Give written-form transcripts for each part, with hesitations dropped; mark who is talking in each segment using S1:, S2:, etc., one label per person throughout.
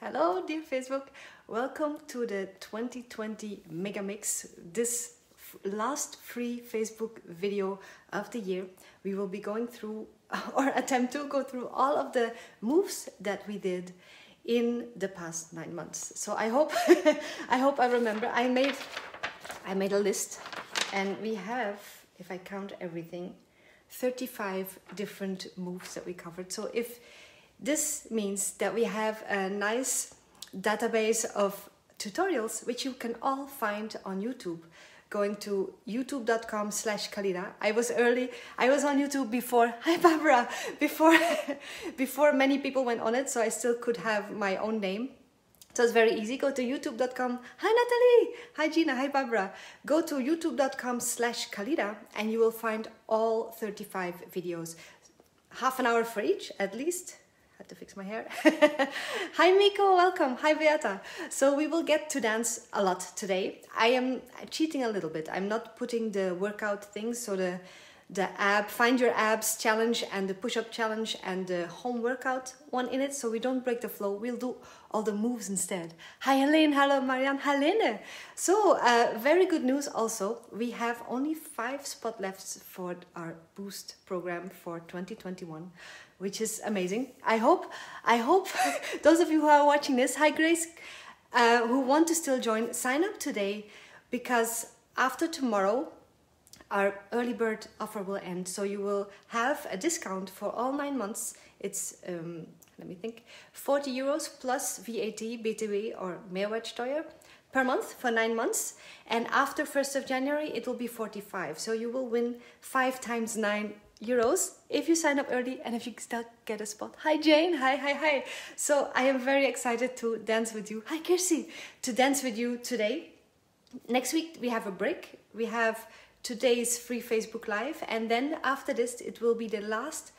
S1: Hello, dear Facebook. Welcome to the 2020 Mega Mix. This last free Facebook video of the year. We will be going through, or attempt to go through, all of the moves that we did in the past 9 months. So I hope, I remember. I made a list, and we have, if I count everything, 35 different moves that we covered. So if this means that we have a nice database of tutorials which you can all find on YouTube. Going to youtube.com/Khalida. I was on YouTube before, hi Barbara, before many people went on it, so I still could have my own name. So it's very easy. Go to youtube.com. Hi Natalie, hi Gina, hi Barbara. Go to youtube.com/Khalida and you will find all 35 videos. Half an hour for each, at least. Had to fix my hair. Hi Miko, welcome. Hi Beata. So we will get to dance a lot today. I'm cheating a little bit. I'm not putting the workout things, so the find your abs challenge and the push-up challenge and the home workout one in it, so we don't break the flow. We'll do all the moves instead. Hi Helene, hello Marianne, Helene. So very good news also. We have only 5 spots left for our boost program for 2021. Which is amazing. I hope those of you who are watching this, hi Grace, who want to still join, sign up today, because after tomorrow our early bird offer will end. So you will have a discount for all 9 months. It's let me think, 40 euros plus VAT, BTW or Mehrwertsteuer per month for 9 months. And after 1st of January it will be 45. So you will win 5 times 9 euros if you sign up early and if you still get a spot. Hi Jane, hi. So I am very excited to dance with you. Hi Kirsty, to dance with you today. Next week we have a break. We have today's free Facebook Live, and then after this it will be the last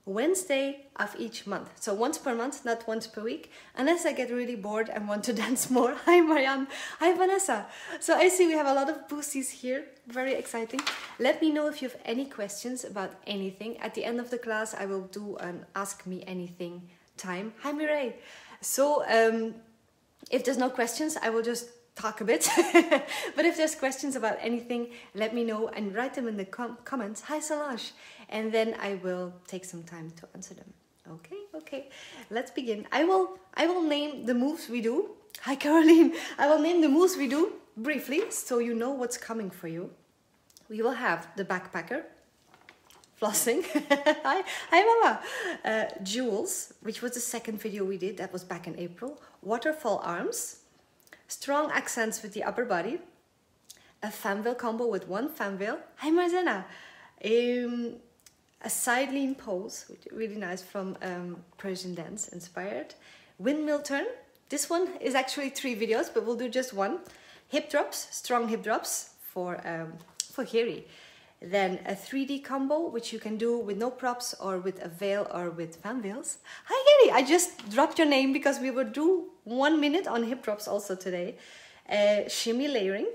S1: Wednesday of each month. So once per month, not once per week, unless I get really bored and want to dance more. Hi Marianne, hi Vanessa. So I see we have a lot of boosties here, very exciting. Let me know if you have any questions about anything. At the end of the class I will do an Ask Me Anything time. Hi Mireille. So if there's no questions, I will just talk a bit. But if there's questions about anything, let me know and write them in the comments. Hi Solange. And then I will take some time to answer them. Okay, let's begin. I will name the moves we do. Hi Caroline. I will name the moves we do briefly, so you know what's coming for you. We will have the backpacker, flossing. Hi Mama. Jewels, which was the second video we did. That was back in April. Waterfall arms. Strong accents with the upper body. A fan wheel combo with one fan wheel. Hi Marzena. A side lean pose, which is really nice, from Persian dance inspired. Windmill turn. This one is actually 3 videos, but we'll do just one. Hip drops, strong hip drops for Geri. Then a 3D combo, which you can do with no props or with a veil or with fan wheels. Hi Geri, I just dropped your name because we will do 1 minute on hip drops also today. Shimmy layering,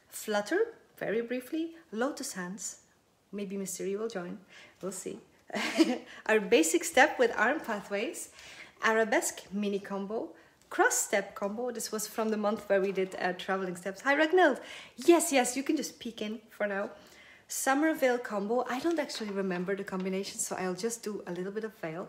S1: flutter, very briefly, lotus hands. Maybe Mystery will join, we'll see. Our basic step with arm pathways, arabesque mini combo, cross step combo. This was from the month where we did traveling steps. Hi Ragnhild. Yes, you can just peek in for now. Summer veil combo. I don't actually remember the combination, so I'll just do a little bit of veil.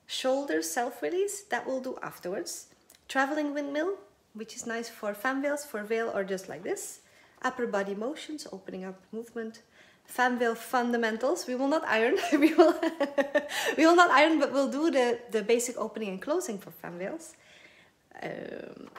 S1: Shoulder self-release, that we'll do afterwards. Traveling windmill, which is nice for fan wheels, for veil, or just like this. Upper body motions, opening up movement. Fan wheel fundamentals. We will not iron. we will not iron, but we'll do the basic opening and closing for fan wheels.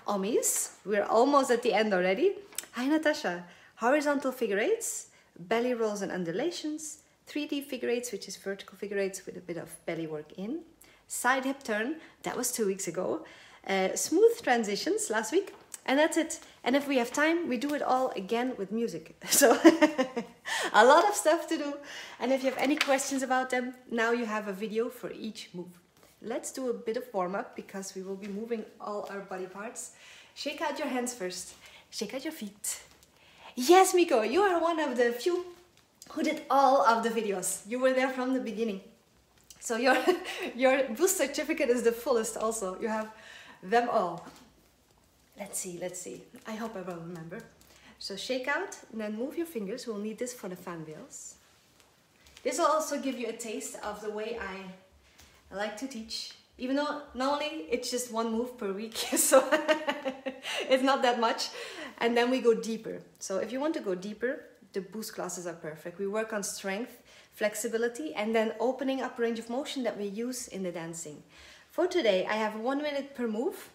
S1: Ommis. We're almost at the end already. Hi Natasha. Horizontal figure eights, belly rolls and undulations. 3D figure eights, which is vertical figure eights with a bit of belly work in. Side hip turn. That was 2 weeks ago. Smooth transitions last week. And that's it. And if we have time, we do it all again with music. So a lot of stuff to do. And if you have any questions about them, now you have a video for each move. Let's do a bit of warm-up, because we will be moving all our body parts. Shake out your hands first. Shake out your feet. Yes, Miko, you are one of the few who did all of the videos. You were there from the beginning. So your boost certificate is the fullest also. You have them all. Let's see. I hope I will remember. So shake out and then move your fingers. We'll need this for the fan wheels. This will also give you a taste of the way I like to teach. Even though normally it's just one move per week, so it's not that much. And then we go deeper. So if you want to go deeper, the boost classes are perfect. We work on strength, flexibility, and then opening up range of motion that we use in the dancing. For today, I have 1 minute per move.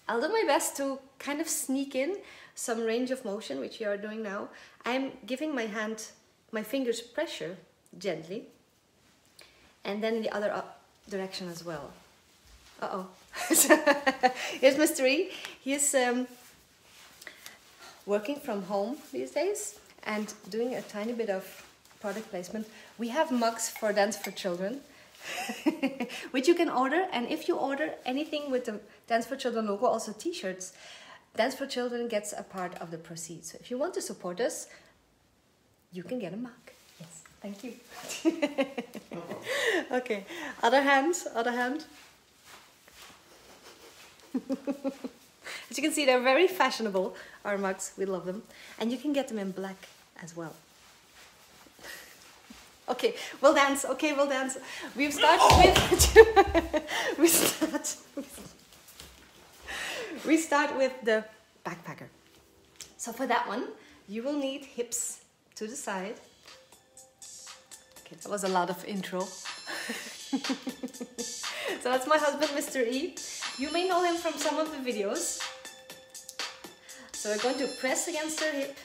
S1: I'll do my best to kind of sneak in some range of motion, which we are doing now. I'm giving my fingers pressure gently, and then in the other direction as well. Uh-oh. Here's Mr. E. He is working from home these days and doing a tiny bit of product placement. We have mugs for Dance for Children, which you can order, and if you order anything with the Dance for Children logo, also t-shirts, Dance for Children gets a part of the proceeds. So if you want to support us, you can get a mug. Yes, thank you. Okay, other hand. As you can see, they're very fashionable, our mugs, we love them. And you can get them in black as well. Okay, we'll dance. We've started we start with the backpacker. So for that one, you will need hips to the side. Okay, that was a lot of intro. So that's my husband, Mr. E. You may know him from some of the videos. So we're going to press against her hip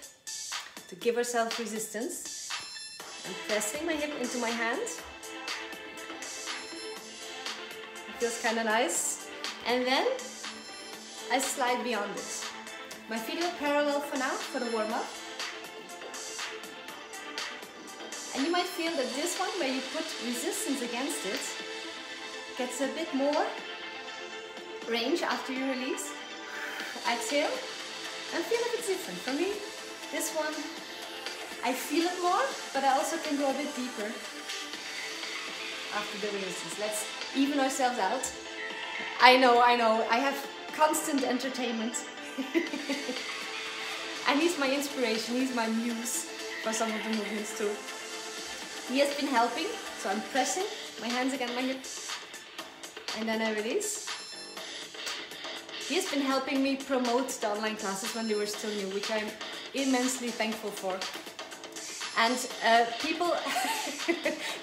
S1: to give ourselves resistance. I'm pressing my hip into my hand. It feels kind of nice. And then I slide beyond it. My feet are parallel for now, for the warm-up. And you might feel that this one, where you put resistance against it, gets a bit more range after you release. Exhale, and feel if it's different. For me, this one, I feel it more, but I also can go a bit deeper after the resistance. Let's even ourselves out. I know, I have constant entertainment. And he's my inspiration, he's my muse for some of the movements too. He has been helping, so I'm pressing my hands against my hips, and then I release. He has been helping me promote the online classes when they were still new, which I'm immensely thankful for. And people,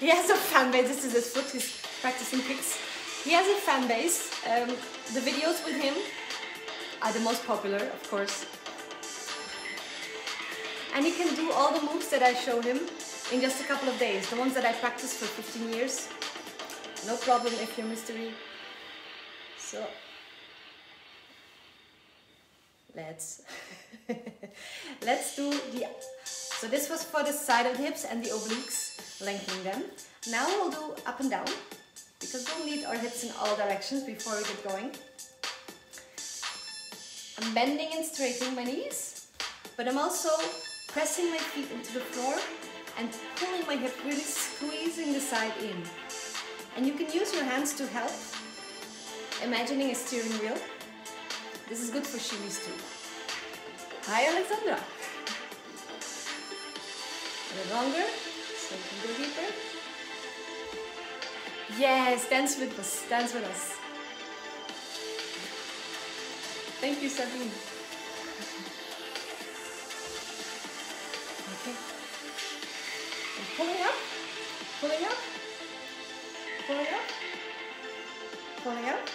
S1: he has a fan base. This is his foot, he's practicing kicks. He has a fan base. The videos with him are the most popular, of course. And he can do all the moves that I show him in just a couple of days. The ones that I practiced for 15 years. No problem if you're Mr. E. So, let's do the... So this was for the side of the hips and the obliques, lengthening them. Now we'll do up and down, because we'll need our hips in all directions before we get going. I'm bending and straightening my knees, but I'm also pressing my feet into the floor and pulling my hip, really squeezing the side in. And you can use your hands to help, imagining a steering wheel. This is good for shimmies too. Hi, Alexandra. A bit longer, so you can go deeper. Yes, dance with us, dance with us. Thank you, Sabine. Okay. And pulling up, pulling up, pulling up, pulling up,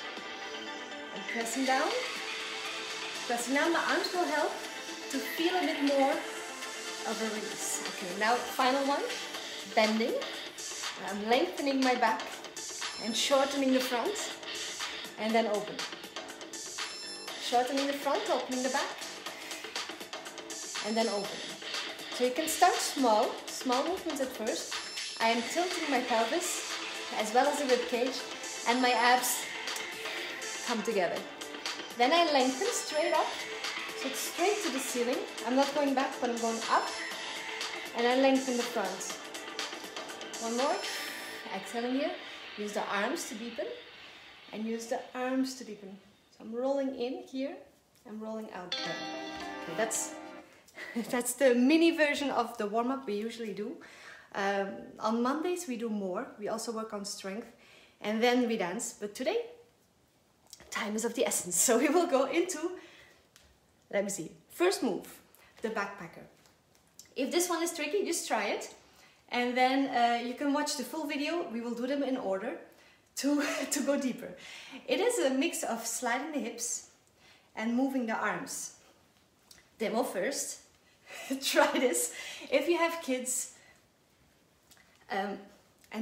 S1: and pressing down. Pressing down, my arms will help to feel a bit more of a release. Okay, now final one, bending. I'm lengthening my back and shortening the front, and then open. Shortening the front, opening the back, and then open. So you can start small movements at first. I am tilting my pelvis as well as the rib cage, and my abs come together. Then I lengthen straight up, so it's straight to the ceiling. I'm not going back, but I'm going up, and I lengthen the front. One more. Exhaling here. Use the arms to deepen, and use the arms to deepen. So I'm rolling in here, I'm rolling out there. Okay, that's the mini version of the warm-up we usually do. On Mondays we do more. We also work on strength and then we dance. But today, time is of the essence. So we will go into, let me see, first move, the backpacker. If this one is tricky, just try it. And then you can watch the full video. We will do them in order to go deeper. It is a mix of sliding the hips and moving the arms. Demo first. Try this. If you have kids, and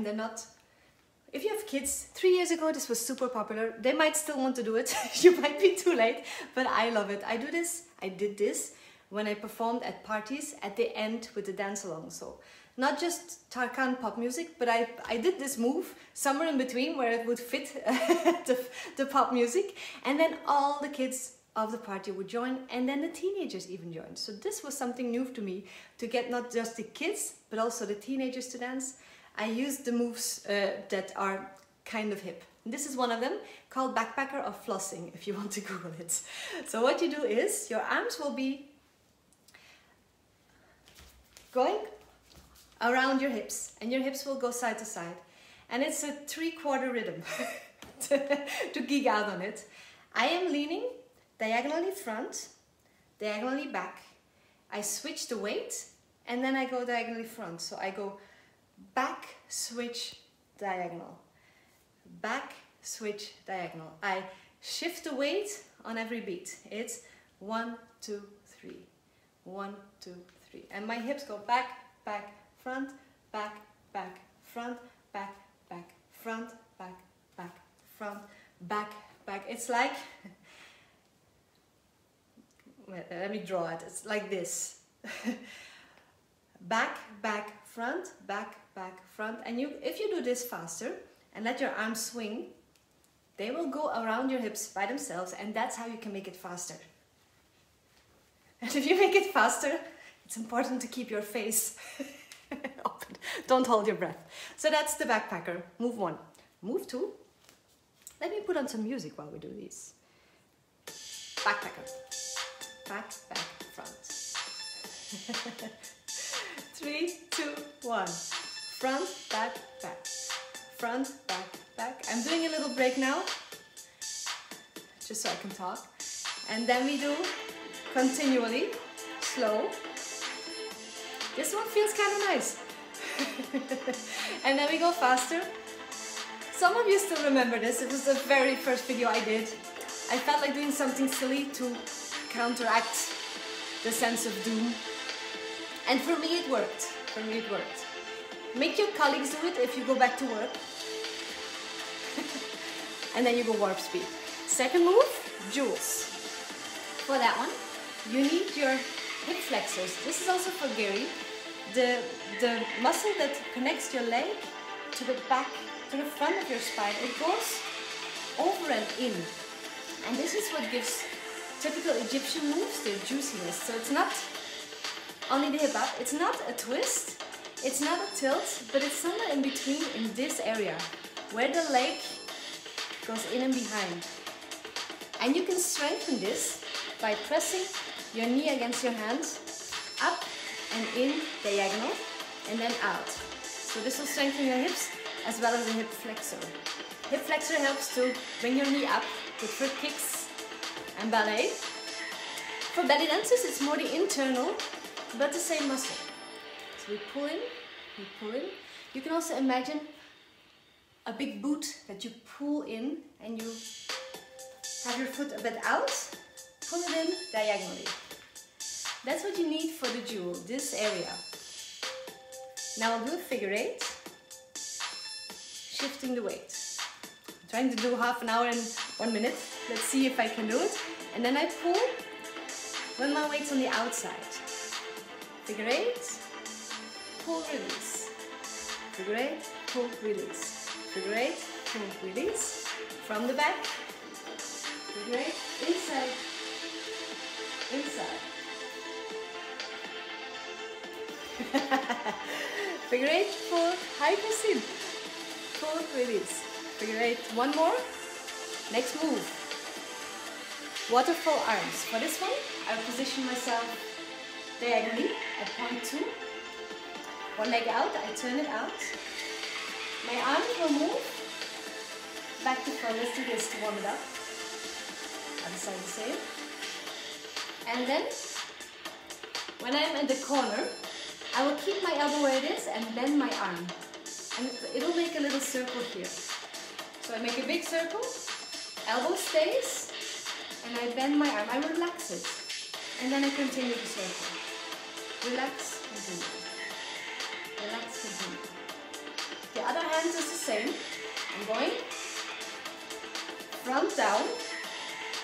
S1: they're not, if you have kids, 3 years ago this was super popular. They might still want to do it. You might be too late, but I love it. I did this when I performed at parties at the end with the dance along. So not just Tarkan pop music, but I did this move somewhere in between where it would fit the pop music, and then all the kids of the party would join, and then the teenagers even joined. So this was something new to me, to get not just the kids but also the teenagers to dance. I used the moves that are kind of hip. This is one of them, called backpacker or flossing, if you want to Google it. So what you do is your arms will be going around your hips, and your hips will go side to side, and it's a 3/4 rhythm to geek out on it. I am leaning diagonally front, diagonally back. I switch the weight and then I go diagonally front. So I go back, switch, diagonal. Back, switch, diagonal. I shift the weight on every beat. It's 1, 2, 3. 1, 2, 3. And my hips go back, back, front, back, back, front, back, back, front, back, back, front, back, back. It's like, let me draw it. It's like this. Back, back, front, back, back, front. And if you do this faster and let your arms swing, they will go around your hips by themselves, and that's how you can make it faster. And if you make it faster, it's important to keep your face open. Don't hold your breath. So that's the backpacker, move 1. Move 2. Let me put on some music while we do these. Backpacker. Back, back, front. 3, 2, 1. Front, back, back. Front, back, back. I'm doing a little break now, just so I can talk. And then we do continually, slow. This one feels kind of nice. And then we go faster. Some of you still remember this. It was the very first video I did. I felt like doing something silly to counteract the sense of doom. And for me it worked. For me it worked. Make your colleagues do it if you go back to work. And then you go warp speed. Second move, jewels. For that one, you need your hip flexors. This is also for Gary. The muscle that connects your leg to the back, to the front of your spine, it goes over and in. And this is what gives typical Egyptian moves their juiciness. So it's not only the hip up, it's not a twist, it's not a tilt, but it's somewhere in between in this area, where the leg goes in and behind. And you can strengthen this by pressing your knee against your hands, up and in, diagonal, and then out. So this will strengthen your hips as well as the hip flexor. Hip flexor helps to bring your knee up, good for kicks and ballet. For belly dancers, it's more the internal, but the same muscle. So we pull in, we pull in. You can also imagine a big boot that you pull in and you have your foot a bit out, pull it in diagonally. That's what you need for the jewel, this area. Now I'll do a figure 8, shifting the weight. I'm trying to do half an hour in 1 minute. Let's see if I can do it. And then I pull when my weight's on the outside. Figure 8, pull, release. Figure 8, pull, release. Figure 8, pull, release. From the back. Figure 8, inside, inside. Figure 8, pull, high proceed. Pull, release. Figure 8, one more. Next move. waterfall arms. For this one, I'll position myself diagonally at point 2. One leg out, I turn it out. My arms will move back to front. Let's do this to warm it up. Other side the same. And then, when I'm in the corner, I will keep my elbow where it is and bend my arm. And it'll make a little circle here. So I make a big circle, elbow stays, and I bend my arm. I relax it. And then I continue the circle. Relax, continue. Relax, continue. The other hand is the same. I'm going front down.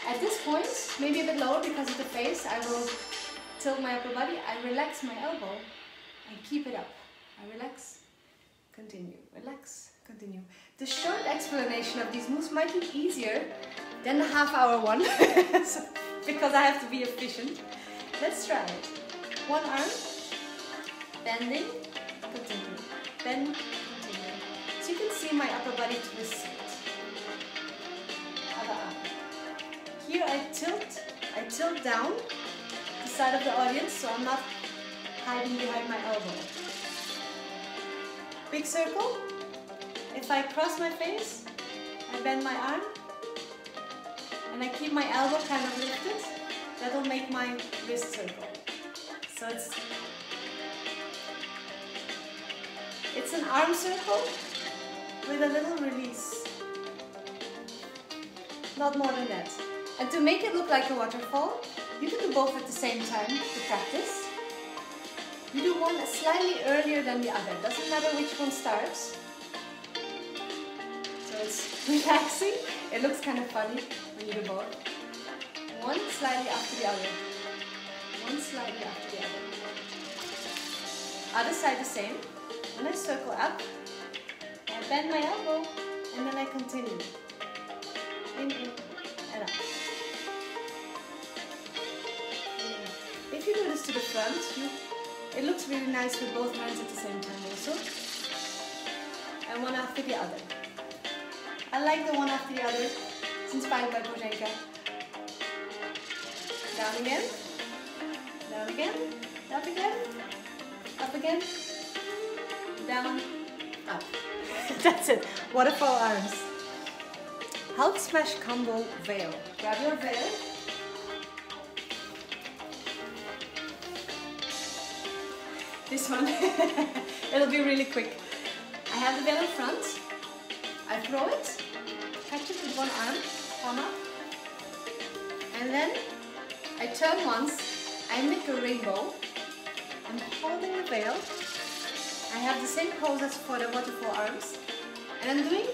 S1: At this point, maybe a bit lower because of the face, I will tilt my upper body. I relax my elbow and keep it up. I relax, continue, relax, continue. The short explanation of these moves might be easier than the half-hour one because I have to be efficient. Let's try it. One arm, bending, continue, bend, continue. So you can see my upper body twist. Other arm. Here I tilt down the side of the audience so I'm not hiding behind my elbow. Big circle. If I cross my face, I bend my arm and I keep my elbow kind of lifted. That'll make my wrist circle. So it's an arm circle with a little release. Not more than that. And to make it look like a waterfall, you can do both at the same time to practice. You do one slightly earlier than the other. Doesn't matter which one starts. So it's relaxing. It looks kind of funny when you do both. One slightly after the other. One slightly after the other. Other side the same. When I circle up, I bend my elbow and then I continue. In, and up. If you do this to the front, it looks really nice with both hands at the same time also. And one after the other. I like the one after the other. It's inspired by Boženka. Down again. Down again. Up again. Up again. Down. Up. That's it. Waterfall arms. Hulk smash combo veil. Grab your veil. This one, it'll be really quick. I have the veil in front. I throw it, catch it with one arm, palm up, and then I turn once. I make a rainbow. I'm holding the veil. I have the same pose as for the waterfall arms, and I'm doing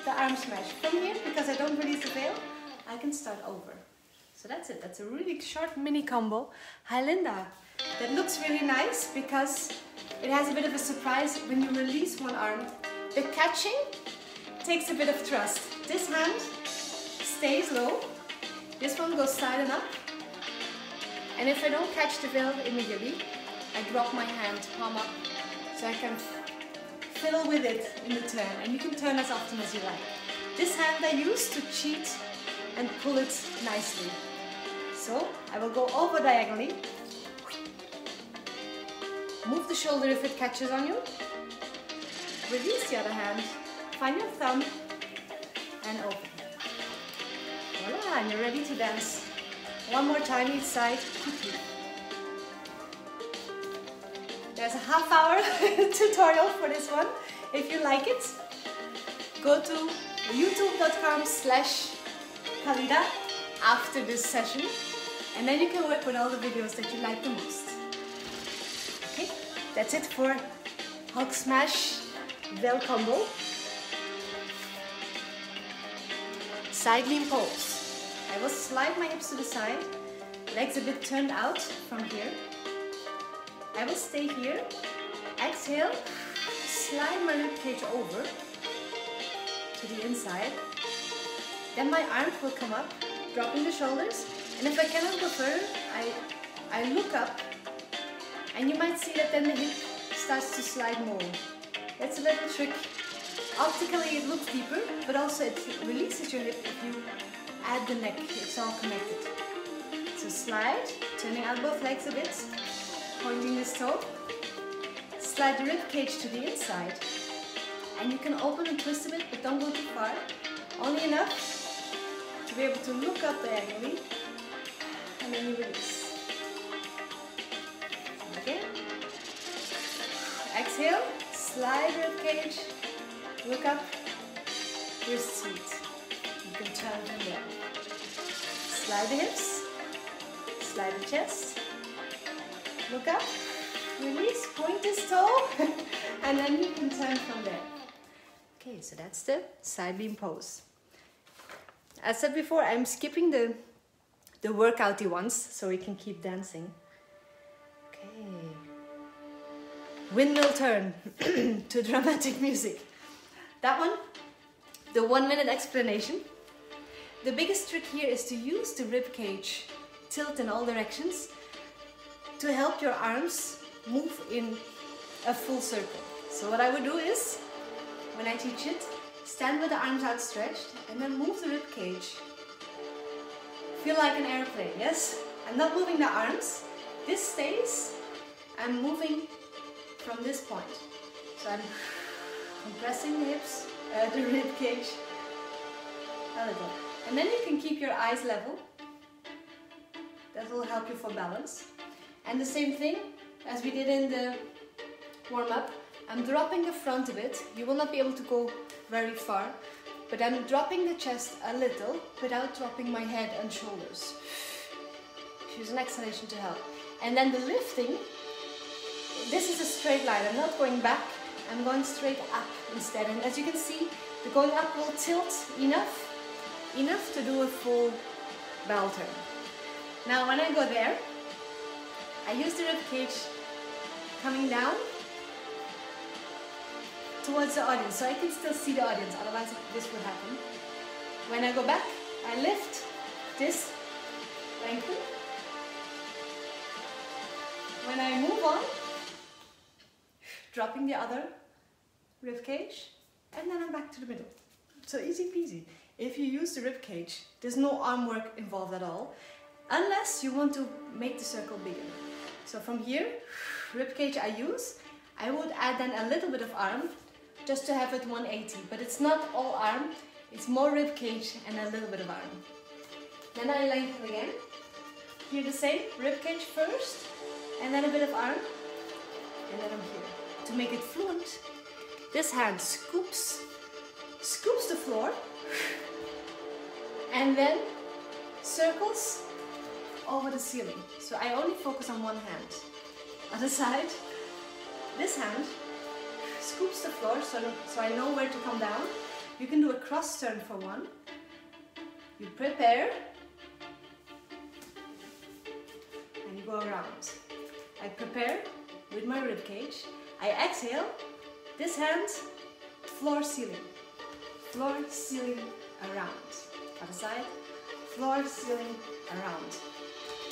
S1: the arm smash. From here, because I don't release the veil, I can start over. So that's it. That's a really short mini combo. Hi Linda. That looks really nice because it has a bit of a surprise when you release one arm. The catching takes a bit of trust. This hand stays low. This one goes side and up. And if I don't catch the veil immediately, I drop my hand, palm up, so I can fiddle with it in the turn. And you can turn as often as you like. This hand I use to cheat and pull it nicely. So I will go over diagonally. Move the shoulder if it catches on you. Release the other hand. Find your thumb and open. Voila, and you're ready to dance. One more time each side, quickly. There's a half-hour tutorial for this one. If you like it, go to youtube.com/Khalida after this session, and then you can work with all the videos that you like the most. Okay, that's it for Hulk Smash Veil Combo. Side lean pose. I will slide my hips to the side, legs a bit turned out from here. I will stay here, exhale, slide my ribcage over to the inside. Then my arms will come up, dropping the shoulders. And if I cannot go further, I look up, and you might see that then the hip starts to slide more. That's a little trick Optically it looks deeper, but also it releases your hip if you add the neck. It's all connected. So slide, turning out both legs a bit, pointing this toe. Slide the rib cage to the inside. And you can open and twist a bit, but don't go too far. Only enough to be able to look up diagonally. And then you release. Again. Exhale, slide rib cage, look up, wrist sweep. You can turn from there. Slide the hips, slide the chest, look up, release, point this toe, and then you can turn from there. Okay, so that's the side beam pose. As said before, I'm skipping the workouty ones so we can keep dancing. Okay. Windmill turn to dramatic music. That one, the 1 minute explanation. The biggest trick here is to use the rib cage tilt in all directions to help your arms move in a full circle. So what I would do is, when I teach it, stand with the arms outstretched and then move the rib cage. Feel like an airplane, yes? I'm not moving the arms. This stays. I'm moving from this point. So I'm compressing the hips, the rib cage a little. And then you can keep your eyes level. That will help you for balance. And the same thing as we did in the warm-up. I'm dropping the front a bit. You will not be able to go very far, but I'm dropping the chest a little without dropping my head and shoulders. Use an exhalation to help. And then the lifting, this is a straight line. I'm not going back, I'm going straight up instead. And as you can see, the going up will tilt enough to do a full bell turn. Now when I go there, I use the rib cage coming down towards the audience, so I can still see the audience, otherwise this would happen. When I go back, I lift this, lengthen. When I move on, dropping the other rib cage, and then I'm back to the middle. So easy peasy. If you use the rib cage, there's no arm work involved at all, unless you want to make the circle bigger. So from here, rib cage I use, I would add then a little bit of arm, just to have it 180, but it's not all arm, it's more rib cage and a little bit of arm. Then I lengthen again. Here the same, rib cage first, and then a bit of arm, and then I'm here. To make it fluent, this hand scoops the floor, and then circles over the ceiling. So I only focus on one hand. Other side, this hand scoops the floor so I know where to come down. You can do a cross turn for one. You prepare and you go around. I prepare with my rib cage. I exhale, this hand, floor ceiling. Floor ceiling around. Other side, floor ceiling around.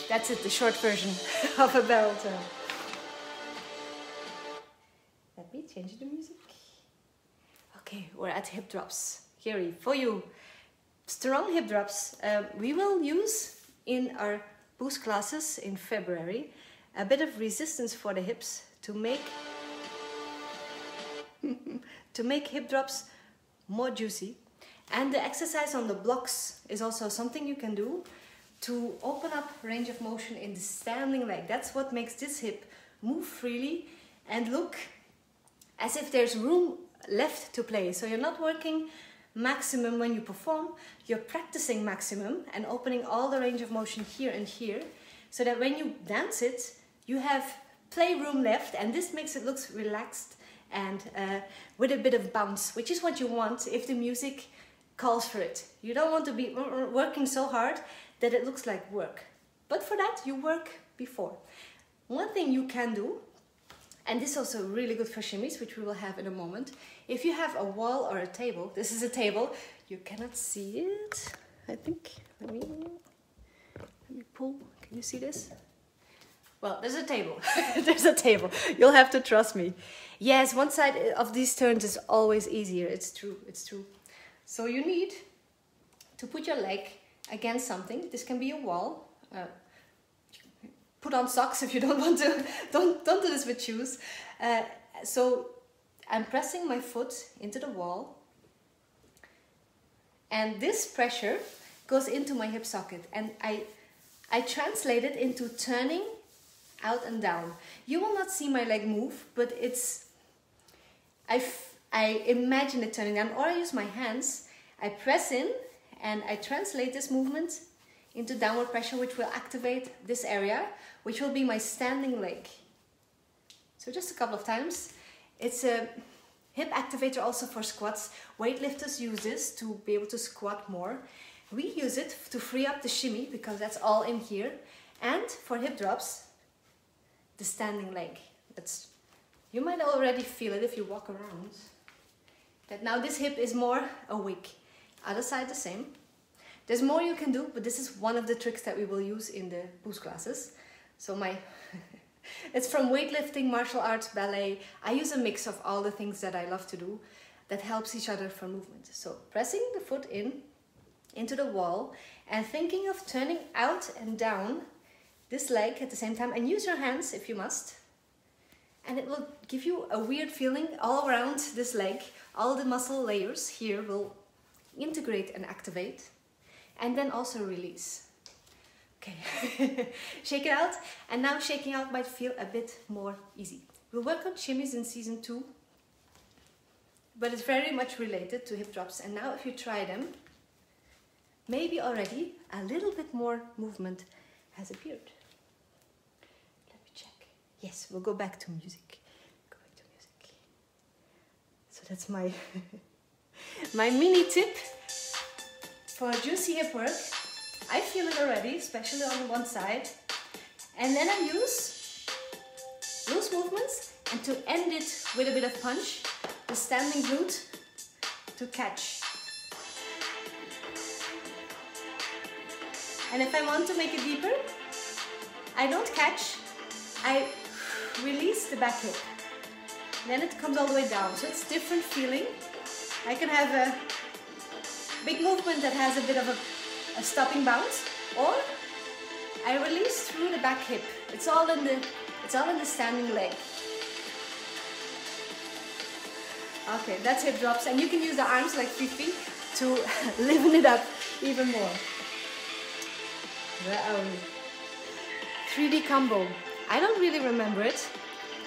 S1: That's it, the short version of a barrel turn. Let me change the music. Okay, we're at hip drops. Here for you. Strong hip drops. We will use in our boost classes in February a bit of resistance for the hips to make hip drops more juicy. And the exercise on the blocks is also something you can do to open up range of motion in the standing leg. That's what makes this hip move freely and look as if there's room left to play. So you're not working maximum when you perform, you're practicing maximum and opening all the range of motion here and here, so that when you dance it, you have playroom left, and this makes it look relaxed and with a bit of bounce, which is what you want if the music calls for it. You don't want to be working so hard that it looks like work. But for that, you work before. One thing you can do, and this is also really good for shimmies, which we will have in a moment. If you have a wall or a table, this is a table, you cannot see it, I think. Let me pull, can you see this? Well, there's a table. There's a table. You'll have to trust me. Yes, one side of these turns is always easier. It's true. It's true. So you need to put your leg against something. This can be a wall. Put on socks if you don't want to. Don't do this with shoes. So I'm pressing my foot into the wall, and this pressure goes into my hip socket, and I translate it into turning out and down. You will not see my leg move, but I imagine it turning down, or I use my hands. I press in and I translate this movement into downward pressure, which will activate this area, which will be my standing leg. So just a couple of times. It's a hip activator also for squats. Weightlifters use this to be able to squat more. We use it to free up the shimmy because that's all in here. And for hip drops, the standing leg. You might already feel it if you walk around. That now this hip is more awake. Other side the same. There's more you can do, but this is one of the tricks that we will use in the boost classes. So it's from weightlifting, martial arts, ballet. I use a mix of all the things that I love to do that helps each other for movement. So pressing the foot into the wall and thinking of turning out and down this leg at the same time, and use your hands if you must. And it will give you a weird feeling all around this leg. All the muscle layers here will integrate and activate, and then also release. Okay, shake it out. And now shaking out might feel a bit more easy. We'll work on shimmies in season 2, but it's very much related to hip drops. And now if you try them, maybe already a little bit more movement has appeared. Let me check. Yes, we'll go back to music. Go back to music. So that's my my mini tip for juicy hip work. I feel it already, especially on one side. And then I use loose movements, and to end it with a bit of punch, the standing glute to catch. And if I want to make it deeper, I don't catch, I release the back hip. Then it comes all the way down, so it's different feeling. I can have a big movement that has a bit of a stopping bounce, or I release through the back hip. It's all in the standing leg. Okay, that's hip drops, and you can use the arms like Fifi to liven it up even more. Where are we? 3D combo. I don't really remember it,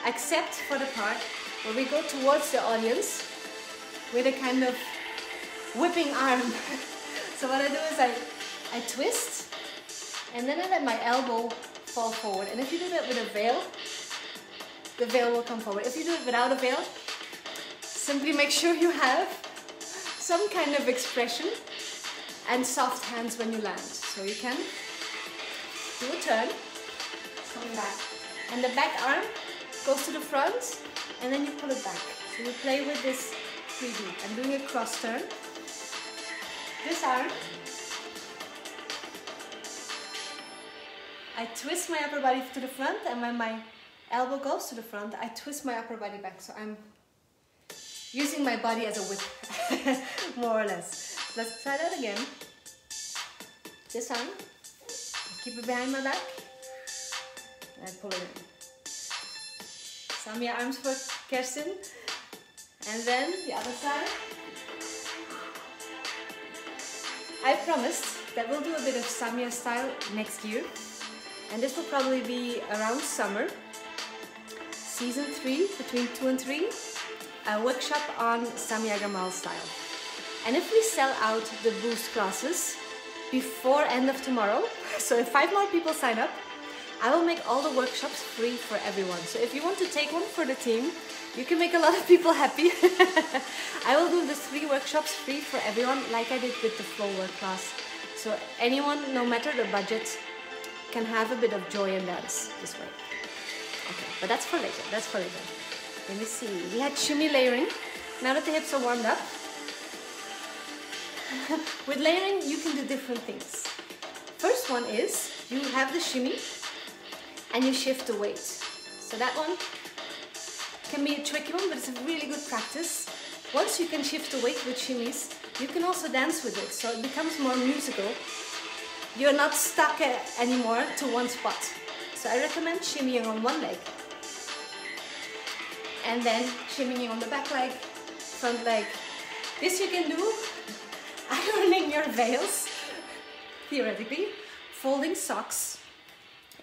S1: except for the part where we go towards the audience with a kind of whipping arm. So what I do is I twist, and then I let my elbow fall forward. And if you do that with a veil, the veil will come forward. If you do it without a veil, simply make sure you have some kind of expression and soft hands when you land. So you can do a turn, coming back, and the back arm goes to the front, and then you pull it back. So you play with this 3D. I'm doing a cross turn. This arm, I twist my upper body to the front, and when my elbow goes to the front, I twist my upper body back. So I'm using my body as a whip, more or less. Let's try that again. This arm, keep it behind my back, and I pull it in. Samia arms for Kerstin, and then the other side. I promised that we'll do a bit of Samia style next year, and this will probably be around summer, season 3, between 2 and 3, a workshop on Samia Gamal style. And if we sell out the boost classes before end of tomorrow, so if 5 more people sign up, I will make all the workshops free for everyone. So if you want to take one for the team, you can make a lot of people happy. I will do the 3 workshops free for everyone, like I did with the flow work class. So anyone, no matter the budget, can have a bit of joy and dance this way. Okay, but that's for later, that's for later. Let me see, we had shimmy layering. Now that the hips are warmed up, with layering you can do different things. First one is, you have the shimmy, and you shift the weight. So that one can be a tricky one, but it's a really good practice. Once you can shift the weight with shimmies, you can also dance with it, so it becomes more musical. You're not stuck anymore to one spot. So I recommend shimmying on one leg, and then shimmying on the back leg, front leg. This you can do ironing your veils, theoretically, folding socks.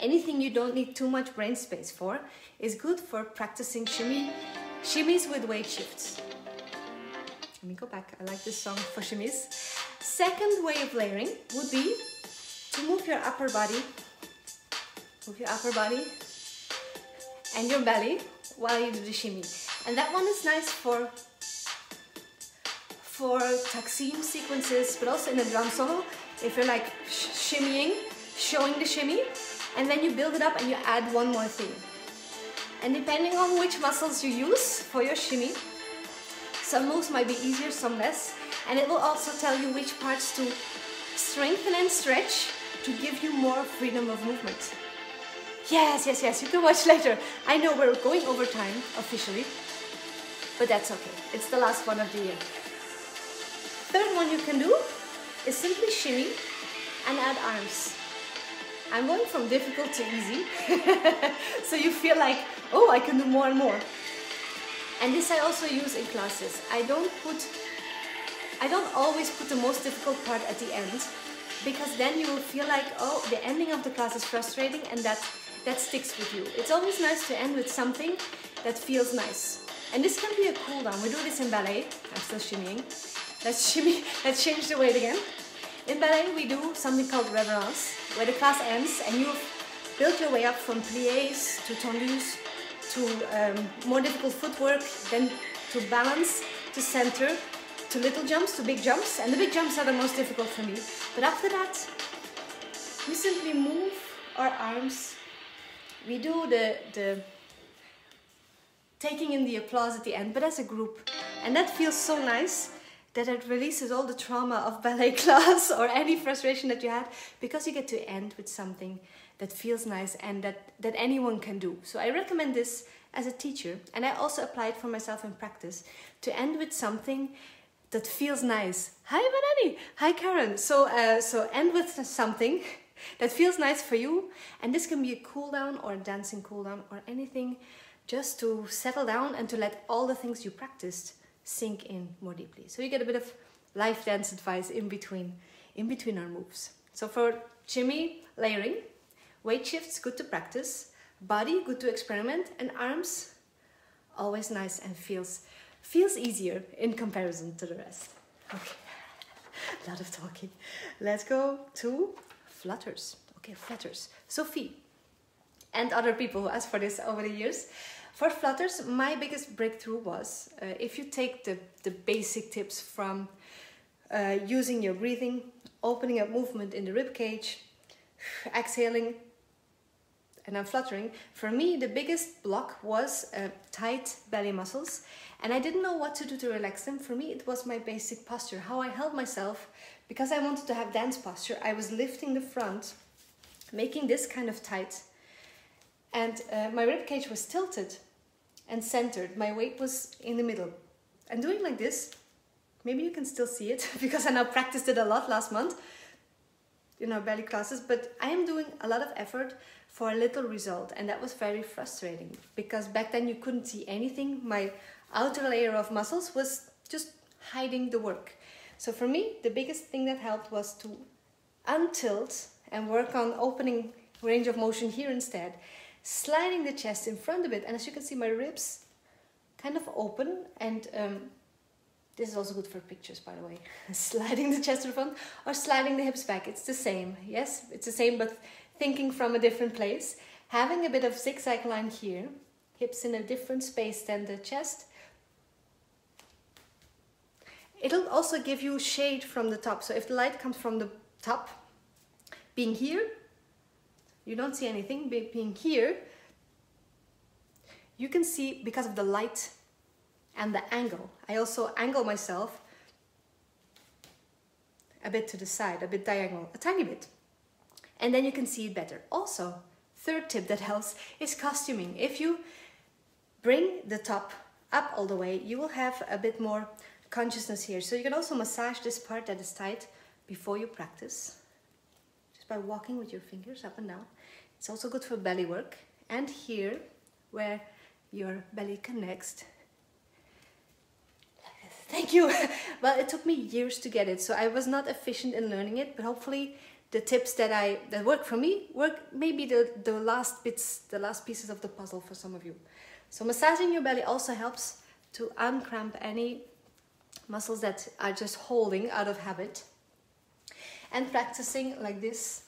S1: Anything you don't need too much brain space for is good for practicing shimmies with weight shifts. Let me go back. I like this song for shimmies. Second way of layering would be to move your upper body and your belly while you do the shimmy. And that one is nice for taksim sequences, but also in a drum solo. If you're like shimmying, showing the shimmy, and then you build it up and you add one more thing. And depending on which muscles you use for your shimmy, some moves might be easier, some less. And it will also tell you which parts to strengthen and stretch to give you more freedom of movement. Yes, yes, yes, you can watch later. I know we're going over time officially, but that's okay. It's the last one of the year. Third one you can do is simply shimmy and add arms. I'm going from difficult to easy, so you feel like, oh, I can do more and more. And this I also use in classes. I don't always put the most difficult part at the end, because then you will feel like, oh, the ending of the class is frustrating, and that sticks with you. It's always nice to end with something that feels nice. And this can be a cool down. We do this in ballet. I'm still shimmying. Let's shimmy. Let's change the weight again. In ballet, we do something called reverence, where the class ends and you've built your way up from pliés to tendus to more difficult footwork, then to balance, to center, to little jumps, to big jumps. And the big jumps are the most difficult for me. But after that, we simply move our arms. We do the taking in the applause at the end, but as a group. And that feels so nice, that it releases all the trauma of ballet class or any frustration that you had, because you get to end with something that feels nice and that anyone can do. So I recommend this as a teacher, and I also apply it for myself in practice, to end with something that feels nice. Hi Vanani, hi Karen. So end with something that feels nice for you, and this can be a cool down or a dancing cool down or anything, just to settle down and to let all the things you practiced sink in more deeply. So you get a bit of life dance advice in between our moves. So for shimmy, layering, weight shifts, good to practice, body, good to experiment, and arms, always nice and feels easier in comparison to the rest. Okay, a lot of talking. Let's go to flutters. Okay, flutters. Sophie and other people who asked for this over the years. For flutters, my biggest breakthrough was, if you take the basic tips from using your breathing, opening up movement in the rib cage, exhaling, and I'm fluttering. For me, the biggest block was tight belly muscles, and I didn't know what to do to relax them. For me, it was my basic posture, how I held myself, because I wanted to have dance posture. I was lifting the front, making this kind of tight, and my rib cage was tilted and centered. My weight was in the middle. And doing like this, maybe you can still see it, because I now practiced it a lot last month in our belly classes, but I am doing a lot of effort for a little result, and that was very frustrating, because back then you couldn't see anything. My outer layer of muscles was just hiding the work. So for me, the biggest thing that helped was to untilt and work on opening range of motion here instead, sliding the chest in front a bit. And as you can see, my ribs kind of open, and this is also good for pictures, by the way. Sliding the chest in front or sliding the hips back, it's the same. Yes, it's the same, but thinking from a different place. Having a bit of zigzag line here, hips in a different space than the chest. It'll also give you shade from the top. So if the light comes from the top, being here, you don't see anything. Being here, you can see because of the light and the angle. I also angle myself a bit to the side, a bit diagonal, a tiny bit. And then you can see it better. Also, third tip that helps is costuming. If you bring the top up all the way, you will have a bit more consciousness here. So you can also massage this part that is tight before you practice, just by walking with your fingers up and down. It's also good for belly work. And here, where your belly connects. Thank you. Well, it took me years to get it, so I was not efficient in learning it, but hopefully the tips that work for me work maybe the last pieces of the puzzle for some of you. So massaging your belly also helps to uncramp any muscles that are just holding out of habit. And practicing like this,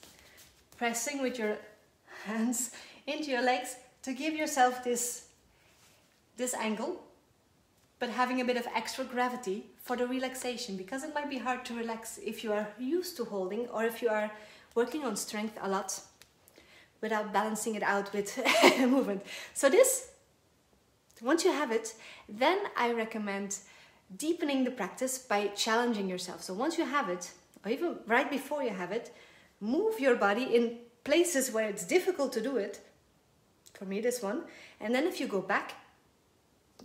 S1: pressing with your hands into your legs to give yourself this angle, but having a bit of extra gravity for the relaxation, because it might be hard to relax if you are used to holding or if you are working on strength a lot without balancing it out with movement. So this, once you have it, then I recommend deepening the practice by challenging yourself. So once you have it, or even right before you have it, move your body in places where it's difficult to do it. For me, this one. And then if you go back,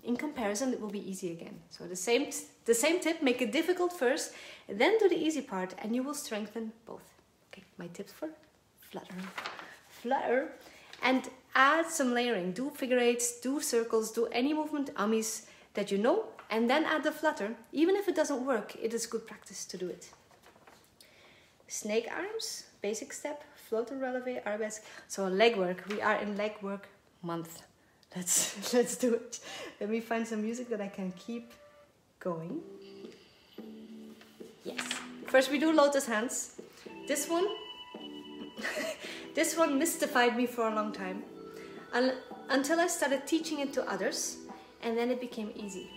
S1: in comparison, it will be easy again. So the same tip, make it difficult first, then do the easy part, and you will strengthen both. Okay, my tips for flutter, and add some layering. Do figure eights, do circles, do any movement, amis that you know, and then add the flutter. Even if it doesn't work, it is good practice to do it. Snake arms, basic step, floater releve, arabesque. So leg work, we are in leg work month. Let's do it. Let me find some music that I can keep going. Yes. First we do lotus hands. This one, this one mystified me for a long time, until I started teaching it to others, and then it became easy.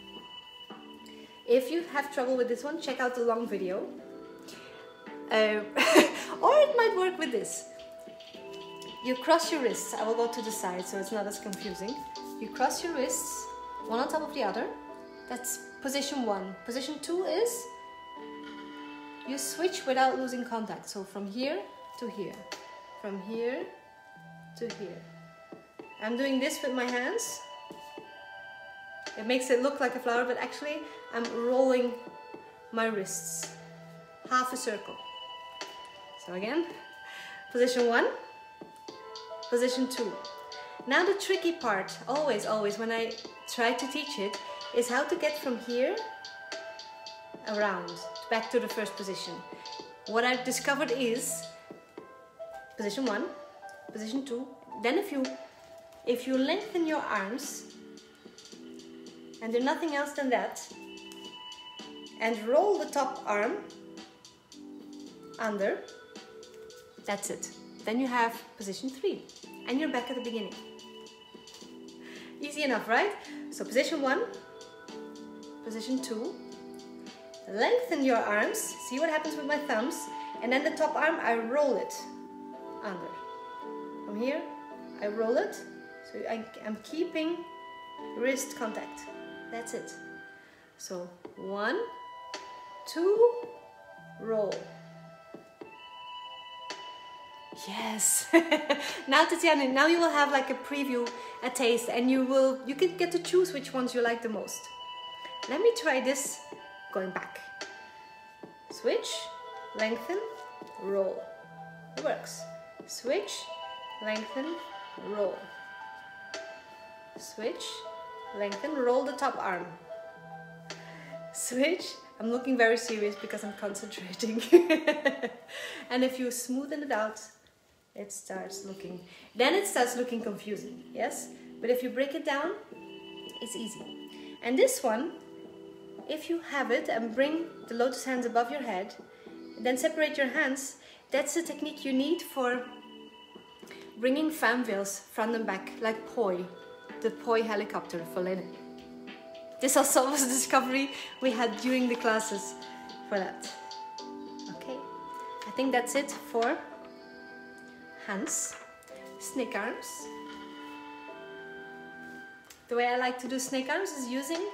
S1: If you have trouble with this one, check out the long video. Or it might work with this. You cross your wrists. I will go to the side so it's not as confusing. You cross your wrists, one on top of the other. That's position 1. Position 2 is you switch without losing contact. So from here to here, from here to here. I'm doing this with my hands. It makes it look like a flower, but actually I'm rolling my wrists. Half a circle. So again, position 1. Position 2. Now the tricky part, always when I try to teach it, is how to get from here around, back to the first position. What I've discovered is position 1, position 2, then if you lengthen your arms and do nothing else than that, and roll the top arm under, that's it. Then you have position 3, and you're back at the beginning. Easy enough, right? So position 1, position 2, lengthen your arms, see what happens with my thumbs, and then the top arm, I roll it under. From here, I roll it, so I'm keeping wrist contact. That's it. So 1, 2, roll. Yes. Now Tatiana, now you will have like a preview, a taste, and you can get to choose which ones you like the most. Let me try this going back. Switch, lengthen, roll. It works. Switch, lengthen, roll. Switch, lengthen, roll the top arm. Switch. I'm looking very serious because I'm concentrating. And if you smoothen it out, it starts looking confusing, yes? But if you break it down, it's easy. And this one, if you have it and bring the lotus hands above your head, then separate your hands, that's the technique you need for bringing fan veils front and back, like poi, the poi helicopter for linen. This also was a discovery we had during the classes for that. Okay, I think that's it for hands. Snake arms. The way I like to do snake arms is using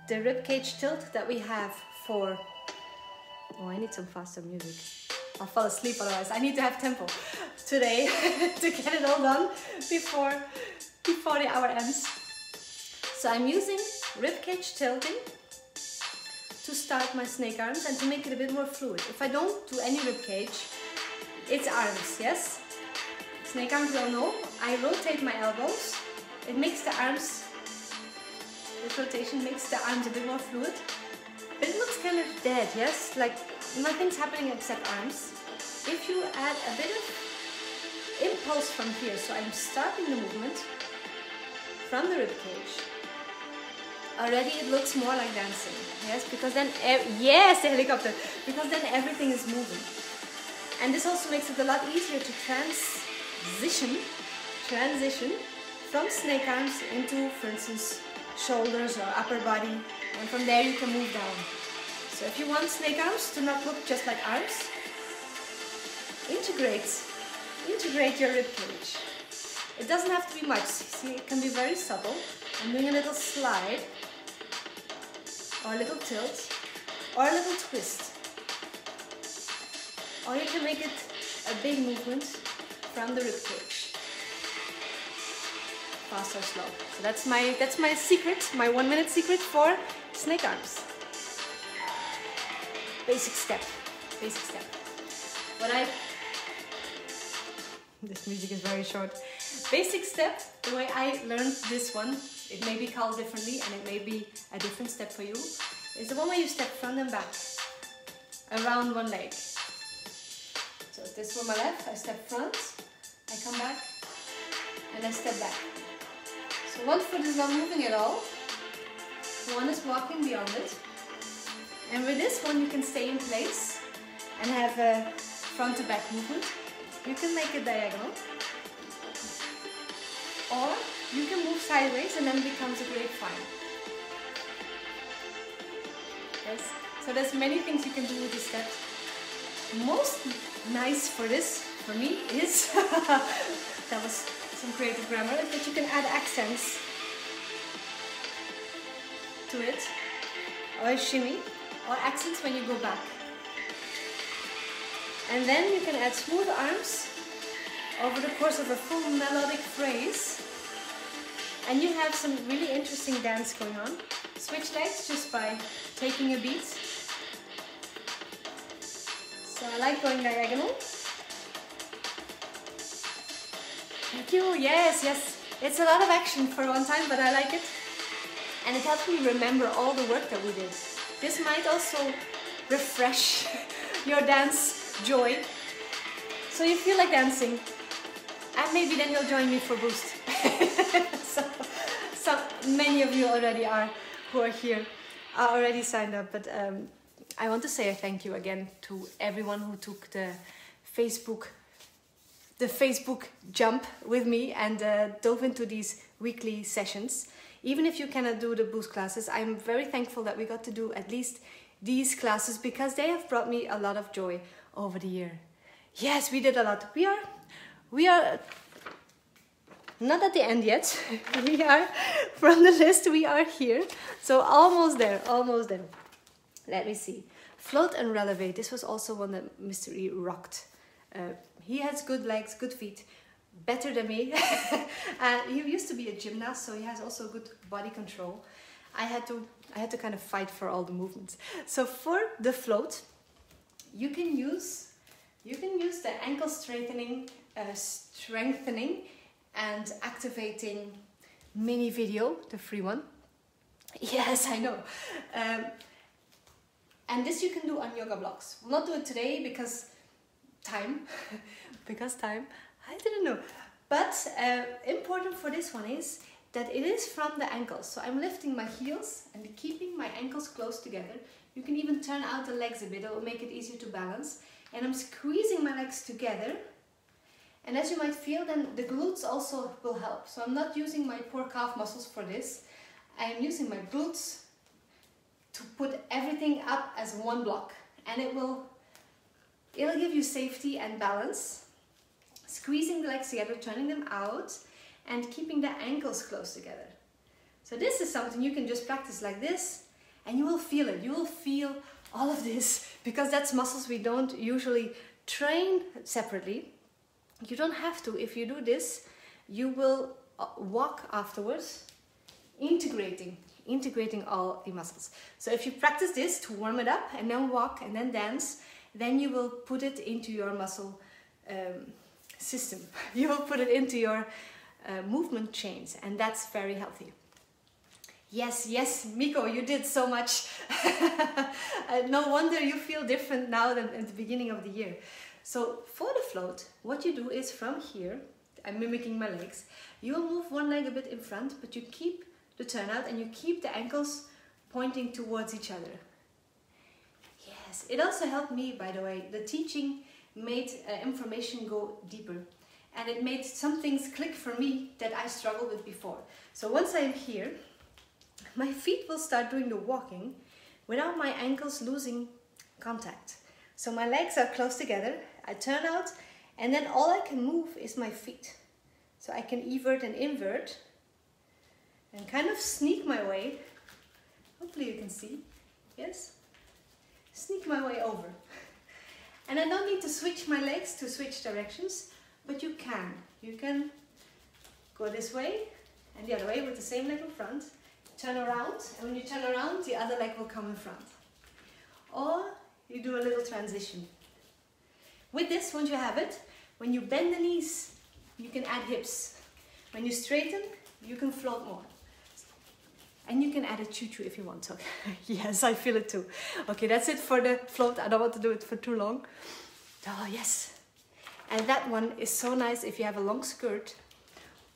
S1: the ribcage tilt that we have for... Oh, I need some faster music. I'll fall asleep otherwise. I need to have tempo today to get it all done before the hour ends. So I'm using ribcage tilting to start my snake arms and to make it a bit more fluid. If I don't do any ribcage, it's arms, yes? Snake arms will know. I rotate my elbows. It makes the arms, this rotation makes the arms a bit more fluid. But it looks kind of dead, yes? Like nothing's happening except arms. If you add a bit of impulse from here, so I'm starting the movement from the ribcage, already it looks more like dancing, yes? Because then, yes, the helicopter, because then everything is moving. And this also makes it a lot easier to transition from snake arms into, for instance, shoulders or upper body, and from there you can move down. So if you want snake arms to not look just like arms, integrate your ribcage. It doesn't have to be much. See, it can be very subtle. I'm doing a little slide, or a little tilt, or a little twist. Or you can make it a big movement from the ribcage. Fast or slow. So that's my secret, my 1 minute secret for snake arms. Basic step. This music is very short. Basic step, the way I learned this one, it may be called differently and it may be a different step for you, is the one where you step front and back, around one leg. So this for my left, I step front, I come back, and I step back. So one foot is not moving at all, one is walking beyond it. And with this one you can stay in place and have a front to back movement. You can make it diagonal, or you can move sideways and then it becomes a grapevine. Yes, so there's many things you can do with this step. Most nice for this, for me, is, that was some creative grammar, is that you can add accents to it, or a shimmy, or accents when you go back. And then you can add smooth arms over the course of a full melodic phrase. And you have some really interesting dance going on. Switch legs just by taking a beat. So I like going diagonal. Thank you, yes. It's a lot of action for one time, but I like it. And it helps me remember all the work that we did. This might also refresh your dance joy. So you feel like dancing, and maybe then you'll join me for Boost. so many of you already are, who are here, are already signed up. But I want to say a thank you again to everyone who took the Facebook jump with me and dove into these weekly sessions. Even if you cannot do the Boost classes, I'm very thankful that we got to do at least these classes, because they have brought me a lot of joy over the year. Yes, we did a lot. We are not at the end yet. We are from the list, we are here. So almost there. Let me see. Float and releve. This was also one that Mr. E rocked. He has good legs, good feet, better than me. He used to be a gymnast, so he has also good body control. I had to kind of fight for all the movements. So for the float, you can use the ankle strengthening and activating mini video, the free one. Yes, I know. And this you can do on yoga blocks. We'll not do it today because time. I didn't know. But important for this one is that it is from the ankles. So I'm lifting my heels and keeping my ankles close together. You can even turn out the legs a bit. It will make it easier to balance. And I'm squeezing my legs together. And as you might feel, then the glutes also will help. So I'm not using my poor calf muscles for this. I am using my glutes to put everything up as one block. And it'll give you safety and balance. Squeezing the legs together, turning them out, and keeping the ankles close together. So this is something you can just practice like this, and you will feel it. You will feel all of this, because that's muscles we don't usually train separately. You don't have to. If you do this, you will walk afterwards, integrating all the muscles. So if you practice this to warm it up and then walk and then dance, then you will put it into your muscle system. You will put it into your movement chains, and that's very healthy. Yes, yes, Miko, you did so much. No wonder you feel different now than at the beginning of the year. So for the float, what you do is from here, I'm mimicking my legs, you will move one leg a bit in front, but you keep the turnout and you keep the ankles pointing towards each other. Yes, it also helped me, by the way. The teaching made information go deeper, and it made some things click for me that I struggled with before. So once I'm here, my feet will start doing the walking without my ankles losing contact. So my legs are close together, I turn out, and then all I can move is my feet. So I can evert and invert and kind of sneak my way. Hopefully you can see, yes? Sneak my way over. And I don't need to switch my legs to switch directions, but you can. You can go this way and the other way with the same leg in front. Turn around, and when you turn around, the other leg will come in front. Or you do a little transition. With this, once you have it, when you bend the knees, you can add hips. When you straighten, you can float more. And you can add a choo-choo if you want to. Yes, I feel it too. Okay, that's it for the float. I don't want to do it for too long. Oh, yes. And that one is so nice if you have a long skirt,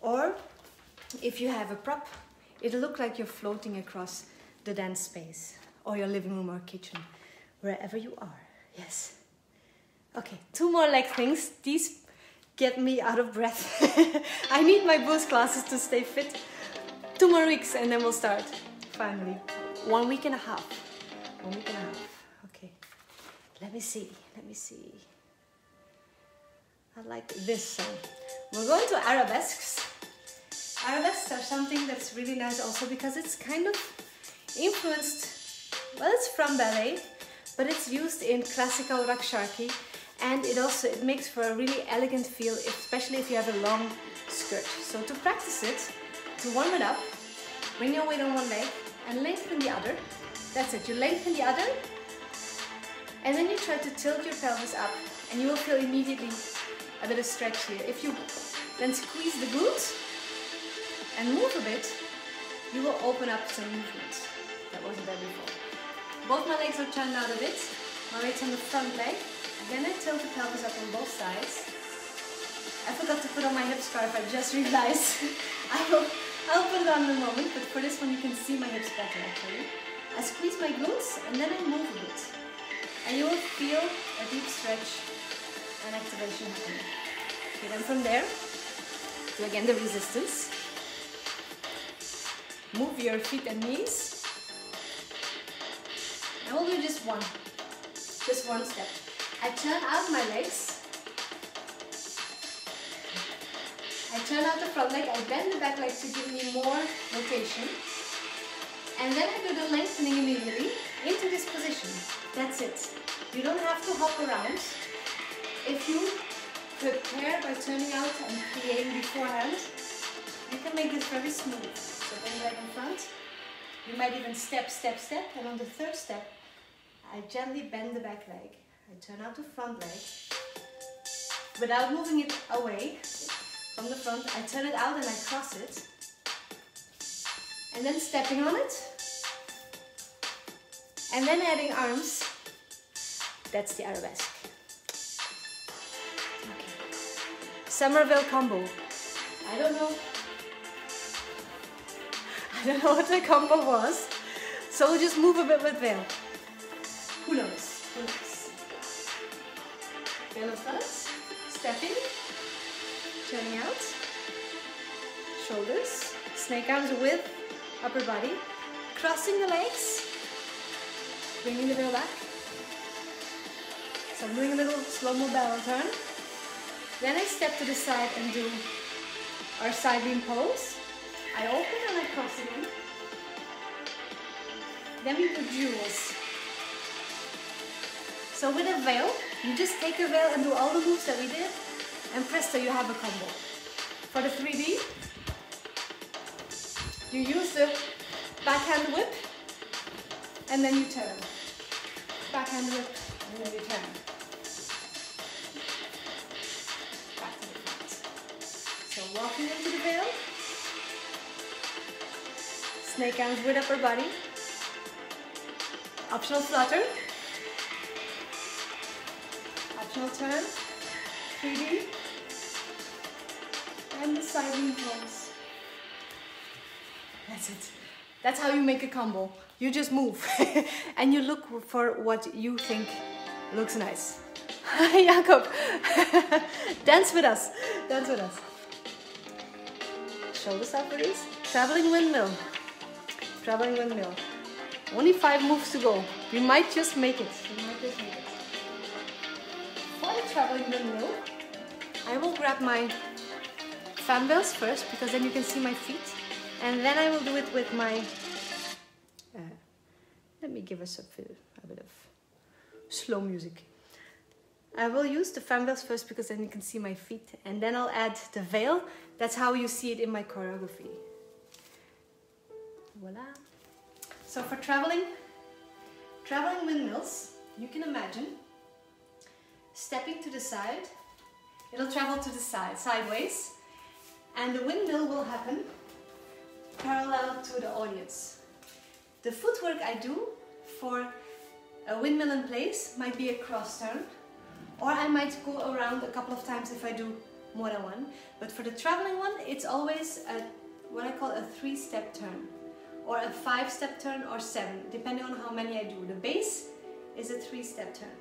S1: or if you have a prop. It'll look like you're floating across the dance space, or your living room or kitchen, wherever you are. Yes. Okay, 2 more leg things. These get me out of breath. I need my boost classes to stay fit. 2 more weeks and then we'll start, finally. 1 week and a half. 1 week and a half. Okay. Let me see. I like this song. We're going to arabesques. Arabesques are something that's really nice also because it's kind of influenced, well, it's from ballet, but it's used in classical Rakshaki, and it makes for a really elegant feel, especially if you have a long skirt. So to practice it, to warm it up, bring your weight on one leg and lengthen the other. That's it, you lengthen the other, and then you try to tilt your pelvis up, and you will feel immediately a bit of stretch here. If you then squeeze the glutes and move a bit, you will open up some movement that wasn't there before. Both my legs are turned out a bit. My weight's on the front leg. Then I tilt the pelvis up on both sides. I forgot to put on my hip scarf, I just realized. I'll put it on in a moment, but for this one you can see my hips better actually. I squeeze my glutes and then I move a bit. And you will feel a deep stretch and activation happening. Okay, then from there, do again the resistance. Move your feet and knees. And we'll do just one step. I turn out my legs. I turn out the front leg, I bend the back leg to give me more rotation. And then I do the lengthening immediately into this position. That's it. You don't have to hop around. If you prepare by turning out and creating beforehand, you can make this very smooth. So bend the leg in front. You might even step, and on the third step, I gently bend the back leg. I turn out the front leg. Without moving it away from the front, I turn it out and I cross it. And then stepping on it. And then adding arms. That's the arabesque. Okay. Somerville combo. I don't know what the combo was. So we'll just move a bit with veil. Who knows? Who knows? Veil of front. Stepping. Turning out. Shoulders. Snake arms with upper body. Crossing the legs. Bringing the veil back. So I'm doing a little slow-mo barrel turn. Then I step to the side and do our side beam pose. I open and I cross again. Then we do jewels. So with a veil, you just take a veil and do all the moves that we did, and presto, you have a combo. For the 3D, you use the backhand whip, and then you turn. Backhand whip, and then you turn. Back to the front. So walking into the veil, snake arms with upper body, optional flutter, optional turn, 3D, and the side lean pose. That's it. That's how you make a combo. You just move and you look for what you think looks nice. Jakob, dance with us. Dance with us. Shoulders up, please. Traveling windmill. Traveling windmill. Only 5 moves to go. We might just make it. We might just make it. For the traveling windmill, I will grab my fan bells first because then you can see my feet. And then I will do it with my... let me give us a bit of slow music. I will use the fan bells first because then you can see my feet. And then I'll add the veil. That's how you see it in my choreography. Voila. So for traveling windmills, you can imagine stepping to the side. It'll travel to the side, sideways. And the windmill will happen parallel to the audience. The footwork I do for a windmill in place might be a cross turn, or I might go around a couple of times if I do more than one. But for the traveling one, it's always what I call a 3-step turn, or a 5-step turn, or 7, depending on how many I do. The base is a 3-step turn.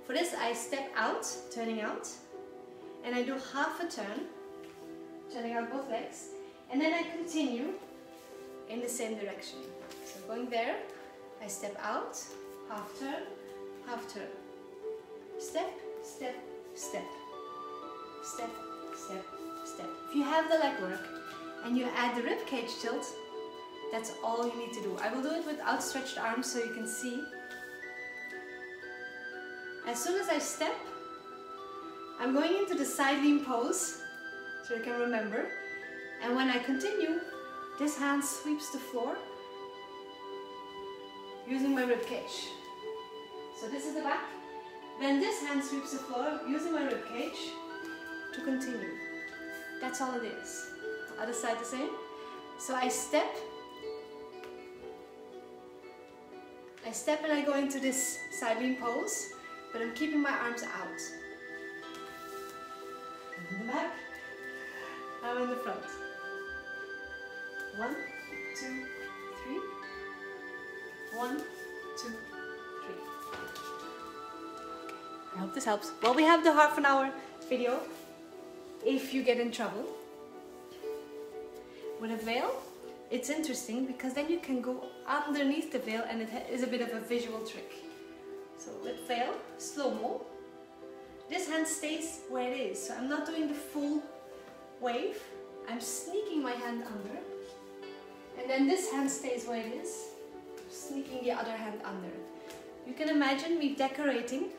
S1: For this, I step out, turning out, and I do half a turn, turning out both legs, and then I continue in the same direction. So going there, I step out, half turn, step, step, step, step, step, step. If you have the leg work and you add the rib cage tilt, that's all you need to do. I will do it with outstretched arms so you can see. As soon as I step, I'm going into the side lean pose, so you can remember. And when I continue, this hand sweeps the floor using my rib cage. So this is the back. Then this hand sweeps the floor using my rib cage to continue. That's all it is. Other side the same. So I step and I go into this side lean pose, but I'm keeping my arms out. In the back, now in the front. 1, 2, 3. 1, 2, 3. I hope this helps. Well, we have the half-an-hour video if you get in trouble. With a veil, it's interesting because then you can go underneath the veil and it is a bit of a visual trick. So with veil, slow-mo, this hand stays where it is. So I'm not doing the full wave. I'm sneaking my hand under. And then this hand stays where it is, sneaking the other hand under. You can imagine me decorating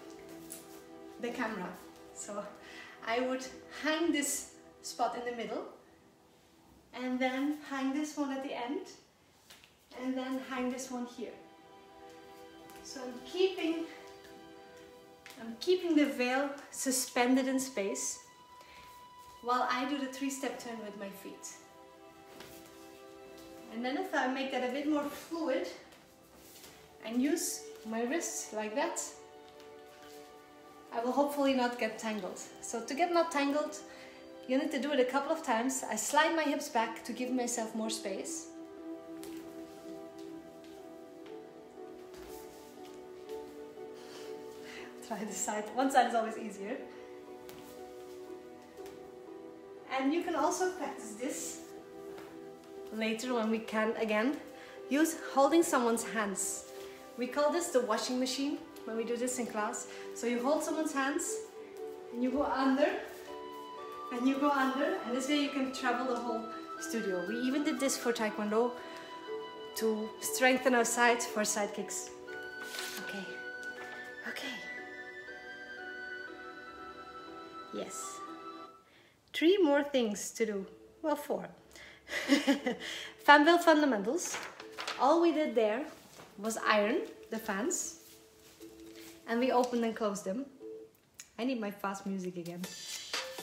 S1: the camera. So I would hang this spot in the middle, and then hang this one at the end, and then hang this one here. So I'm keeping the veil suspended in space while I do the 3-step turn with my feet. And then if I make that a bit more fluid and use my wrists like that, I will hopefully not get tangled. So to get not tangled, you need to do it a couple of times. I slide my hips back to give myself more space. Try this side. One side is always easier. And you can also practice this later when we can again. Use holding someone's hands. We call this the washing machine when we do this in class. So you hold someone's hands and you go under and you go under, and this way you can travel the whole studio. We even did this for Taekwondo to strengthen our sides for side kicks. Okay. Yes. 3 more things to do. Well, 4. Fanville fundamentals. All we did there was iron the fans. And we opened and closed them. I need my fast music again.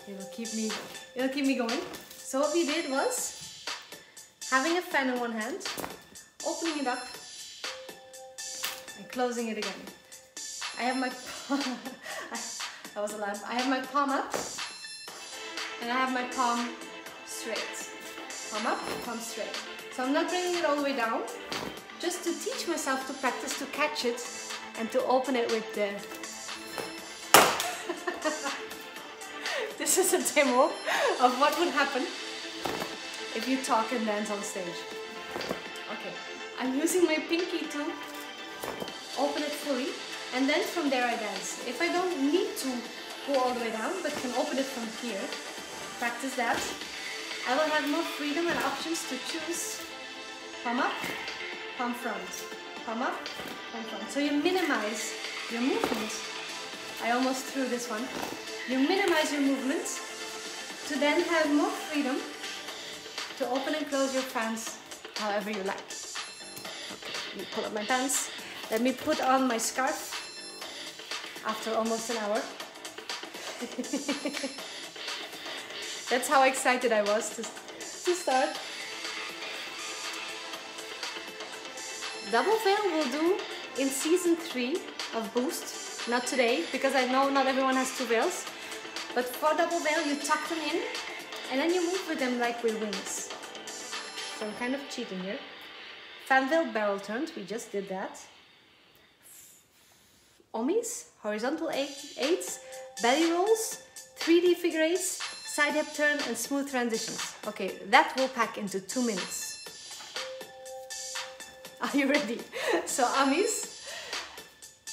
S1: It'll keep me going. So what we did was having a fan in one hand, opening it up and closing it again. I have my that was a lamp. I have my palm up and I have my palm straight. Palm up, palm straight. So I'm not bringing it all the way down, just to teach myself to practice to catch it and to open it with the... This is a demo of what would happen if you talk and dance on stage. Okay, I'm using my pinky to open it fully, and then from there I dance. If I don't need to go all the way down, but can open it from here, practice that, I will have more freedom and options to choose palm up, palm front, palm up, palm front. So you minimize your movement. I almost threw this one. You minimize your movement to then have more freedom to open and close your fans however you like. Okay, let me pull up my pants. Let me put on my scarf after almost an hour. That's how excited I was to start. Double veil we'll do in season 3 of Boost. Not today, because I know not everyone has 2 veils. But for double veil, you tuck them in and then you move with them like with wings. So I'm kind of cheating here. Fan veil barrel turns, we just did that. Ommis, horizontal 8s, belly rolls, 3D figure 8s, side hip turn and smooth transitions. Okay, that will pack into 2 minutes. Are you ready? So Ommis,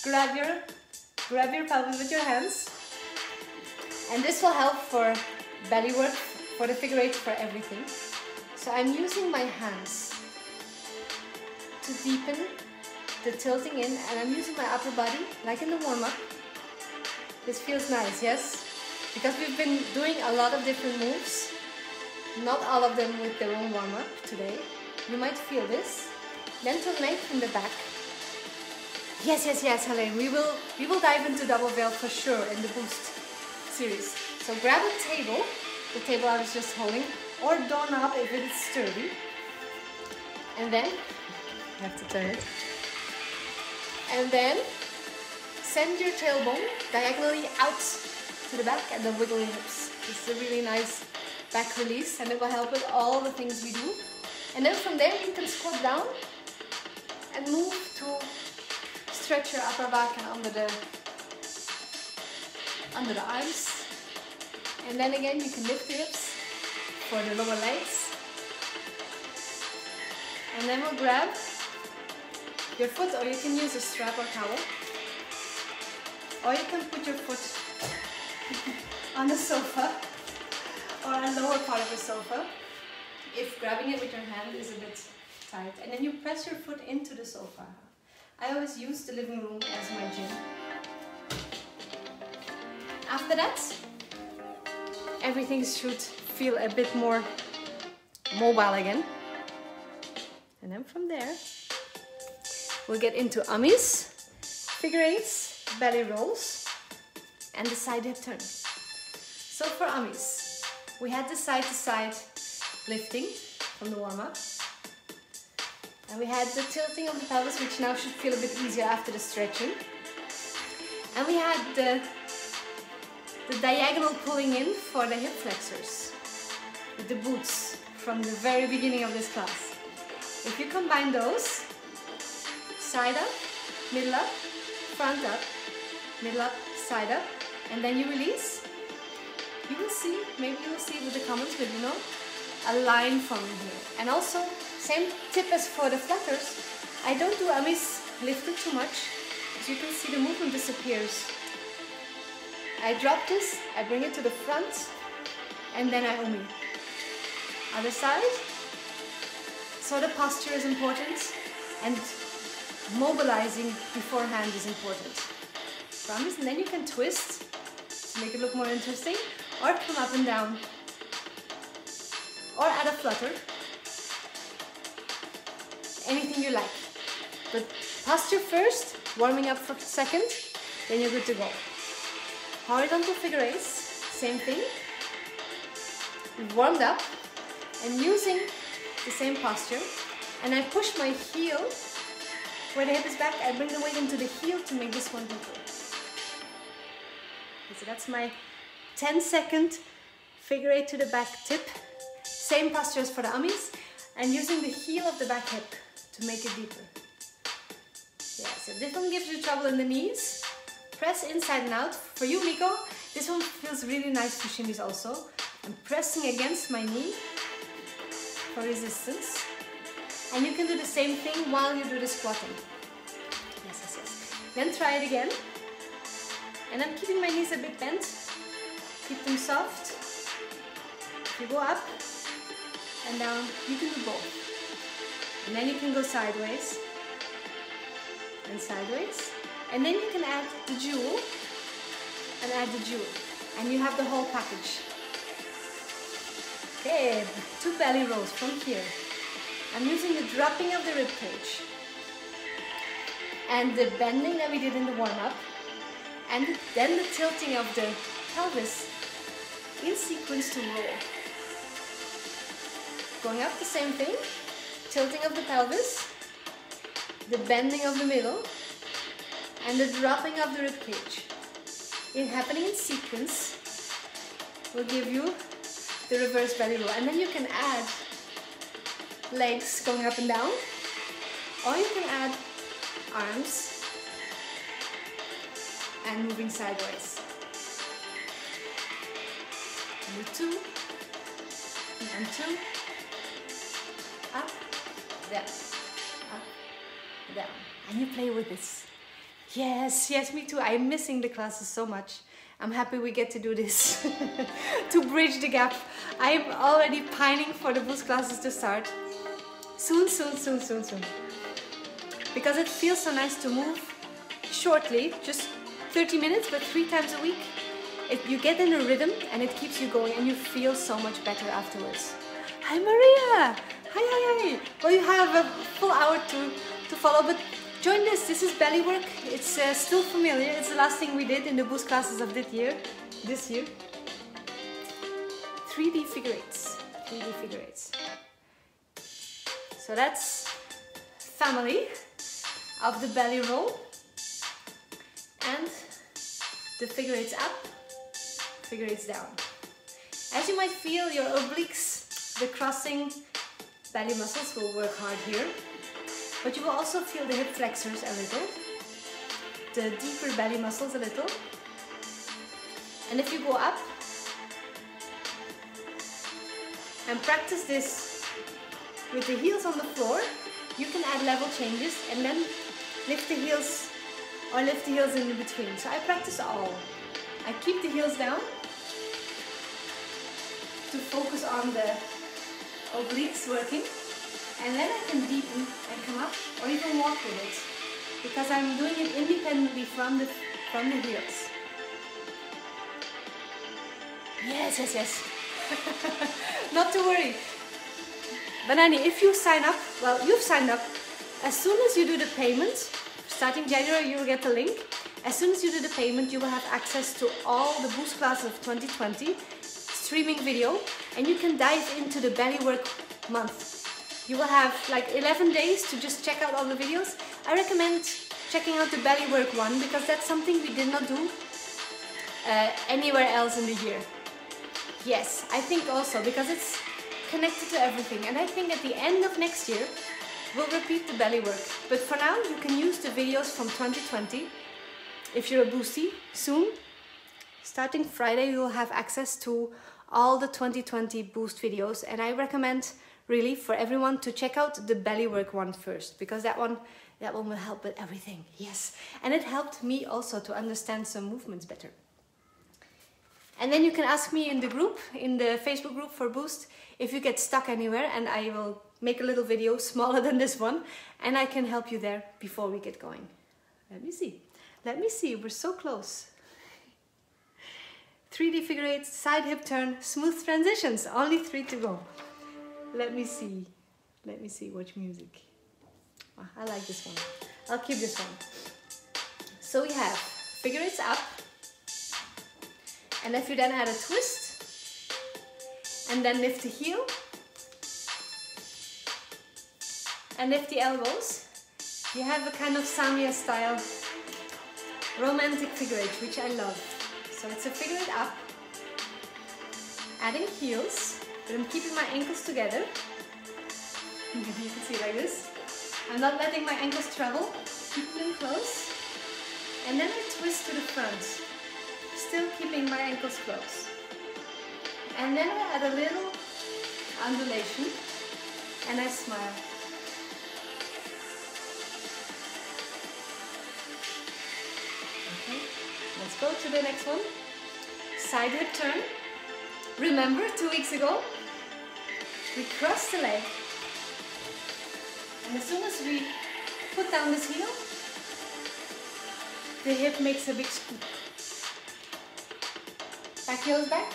S1: grab your pelvis with your hands. And this will help for belly work, for the figure 8, for everything. So I'm using my hands to deepen the tilting in, and I'm using my upper body, like in the warm-up. This feels nice, yes? Because we've been doing a lot of different moves, not all of them with their own warm-up today. You might feel this. Then to lengthen the back. Yes, Helene, we will dive into double veil for sure in the Boost series. So grab a table, the table I was just holding, or doorknob if it is sturdy. And then, you have to turn it. And then, send your tailbone diagonally out to the back and then wiggle your hips. This is a really nice back release and it will help with all the things we do. And then from there you can squat down and move to stretch your upper back and under the arms. And then again you can lift the hips for the lower legs. And then we'll grab your foot, or you can use a strap or towel. Or you can put your foot on the sofa or on the lower part of the sofa if grabbing it with your hand is a bit tight. And then you press your foot into the sofa. I always use the living room as my gym. After that, everything should feel a bit more mobile again. And then from there, we'll get into Ommis, figure 8s, belly rolls, and the side hip turn. So for Ommis, we had the side-to-side lifting from the warm-up. And we had the tilting of the pelvis, which now should feel a bit easier after the stretching. And we had the diagonal pulling in for the hip flexors with the boots from the very beginning of this class. If you combine those, side up, middle up, front up, middle up, side up, and then you release, you will see, maybe you will see with the comments, but you know, a line forming here. And also, same tip as for the flatters, I don't do Ommis lifted too much, as you can see the movement disappears. I drop this, I bring it to the front, and then I Ommi. Other side. So the posture is important, and mobilizing beforehand is important. Promise, and then you can twist to make it look more interesting, or come up and down, or add a flutter. Anything you like. But posture first, warming up for a second, then you're good to go. Horizontal figure eights, same thing. Warmed up and using the same posture. And I push my heel where the hip is back. I bring the weight into the heel to make this one deeper. Okay, so that's my 10-second figure eight to the back tip. Same posture as for the ummies. And using the heel of the back hip to make it deeper. Yeah, so this one gives you trouble in the knees. Press inside and out. For you, Miko, this one feels really nice for shimmies also. I'm pressing against my knee for resistance. And you can do the same thing while you do the squatting. Yes, yes, yes. Then try it again. And I'm keeping my knees a bit bent. Keep them soft. You go up and down. You can do both. And then you can go sideways and sideways. And then you can add the jewel and add the jewel. And you have the whole package. Okay, 2 belly rolls from here. I'm using the dropping of the rib cage and the bending that we did in the warm-up, and then the tilting of the pelvis in sequence to roll. Going up, the same thing, tilting of the pelvis, the bending of the middle, and the dropping of the rib cage. It happening in sequence will give you the reverse belly roll. And then you can add legs going up and down, or you can add arms and moving sideways. And 2, and 2, up, down, up, down. And you play with this. Yes, yes, me too. I'm missing the classes so much. I'm happy we get to do this to bridge the gap. I'm already pining for the boost classes to start. Soon, soon, soon, soon, soon. Because it feels so nice to move shortly, just 30 minutes, but 3 times a week. You get in a rhythm and it keeps you going and you feel so much better afterwards. Hi Maria! Hi, hi, hi! Well, you have a full hour to follow, but join this. This is belly work. It's still familiar. It's the last thing we did in the boost classes of this year. 3D figure eights. 3D figure eights. So that's family of the belly roll and the figure eights up, figure eights down. As you might feel, your obliques, the crossing belly muscles will work hard here, but you will also feel the hip flexors a little, the deeper belly muscles a little. And if you go up and practice this with the heels on the floor, you can add level changes and then lift the heels or lift the heels in between. So I practice all. I keep the heels down to focus on the obliques working, and then I can deepen and come up or even walk with it because I'm doing it independently from the heels. Yes, yes, yes. Not to worry. Banani, if you sign up, well, you've signed up. As soon as you do the payment, starting January, you'll get the link. As soon as you do the payment, you will have access to all the boost classes of 2020, streaming video, and you can dive into the belly work month. You will have like 11 days to just check out all the videos. I recommend checking out the belly work one because that's something we did not do anywhere else in the year. Yes, I think also because it's connected to everything, and I think at the end of next year we'll repeat the belly work. But for now you can use the videos from 2020 if you're a boostie. Soon, starting Friday, you will have access to all the 2020 boost videos, and I recommend really for everyone to check out the belly work one first because that one will help with everything. Yes, and it helped me also to understand some movements better. And then you can ask me in the group, in the Facebook group for Boost, if you get stuck anywhere, and I will make a little video smaller than this one, and I can help you there before we get going. Let me see. Let me see. We're so close. 3D figure eight, side hip turn, smooth transitions. Only 3 to go. Let me see. Let me see which music. Oh, I like this one. I'll keep this one. So we have figure eights up. And if you then add a twist, and then lift the heel, and lift the elbows, you have a kind of Samia style romantic figure eight, which I love. So it's a figure eight up, adding heels, but I'm keeping my ankles together. You can see it like this. I'm not letting my ankles travel, keeping them close. And then I twist to the front, still keeping my ankles close. And then I add a little undulation and I smile. Okay, let's go to the next one. Side hip turn. Remember 2 weeks ago, we crossed the leg. And as soon as we put down this heel, the hip makes a big scoop. Back heel is back.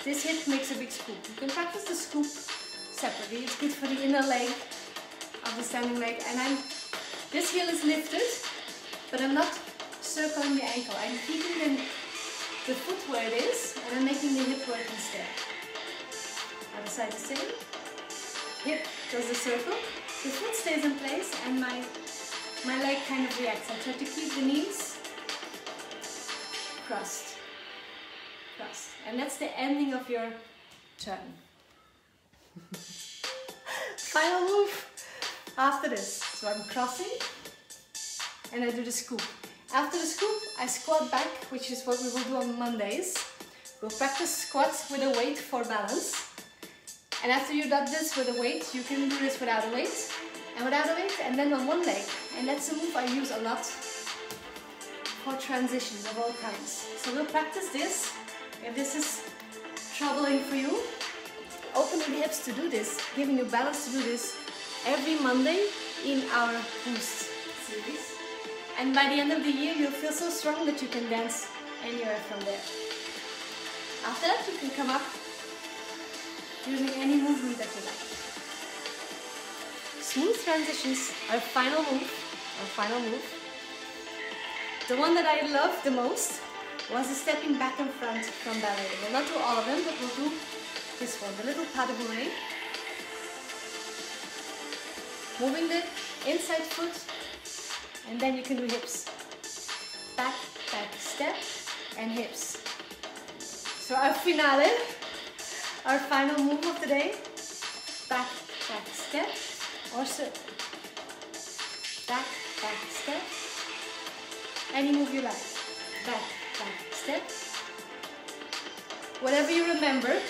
S1: This hip makes a big scoop. You can practice the scoop separately. It's good for the inner leg of the standing leg. And this heel is lifted, but I'm not circling the ankle. I'm keeping the foot where it is, and I'm making the hip work instead. Other side the same. Hip does the circle. The foot stays in place, and my leg kind of reacts. I try to keep the knees crossed. Crossed. And that's the ending of your turn. Final move after this. So I'm crossing and I do the scoop. After the scoop, I squat back, which is what we will do on Mondays. We'll practice squats with a weight for balance. And after you do this with a weight, you can do this without a weight, and then on one leg. And that's a move I use a lot for transitions of all kinds. So we'll practice this. If this is troubling for you, opening the hips to do this, giving you balance to do this every Monday in our Boost series. And by the end of the year, you'll feel so strong that you can dance anywhere from there. After that, you can come up using any movement that you like. Smooth transitions, our final move. The one that I loved the most was the stepping back and front from ballet. We'll not do all of them, but we'll do this one, the little pas de bourrée. Moving the inside foot, and then you can do hips. Back, back, step, and hips. So our finale, our final move of the day, back, back, step, or circle. Back, back, step, any move you like. Back, back, step. Whatever you remember.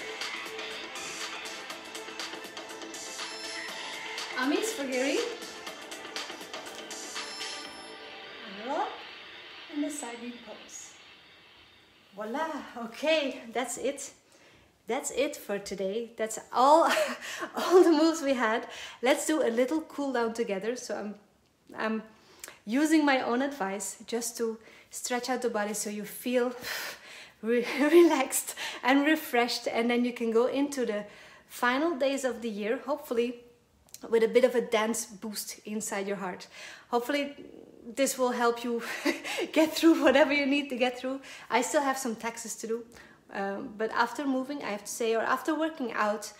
S1: Amis for Gary. And roll, and the side knee pose. Voila, okay, that's it. That's it for today. That's all the moves we had. Let's do a little cool down together. So I'm using my own advice just to stretch out the body so you feel relaxed and refreshed, and then you can go into the final days of the year, hopefully with a bit of a dance boost inside your heart. Hopefully this will help you get through whatever you need to get through. I still have some taxes to do, but after moving, I have to say, or after working out,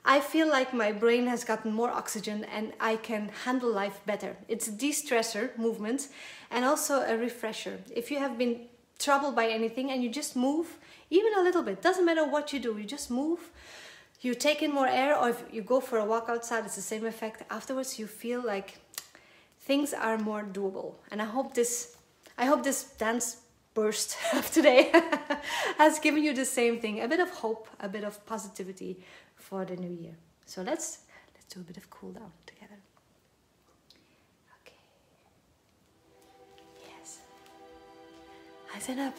S1: I feel like my brain has gotten more oxygen and I can handle life better. It's a de-stressor movement and also a refresher. If you have been troubled by anything and you just move, even a little bit, doesn't matter what you do, you just move, you take in more air, or if you go for a walk outside, it's the same effect. Afterwards, you feel like things are more doable. And I hope this dance burst of today has given you the same thing, a bit of hope, a bit of positivity for the new year. So let's do a bit of cool down together. Okay. Yes. I stand up.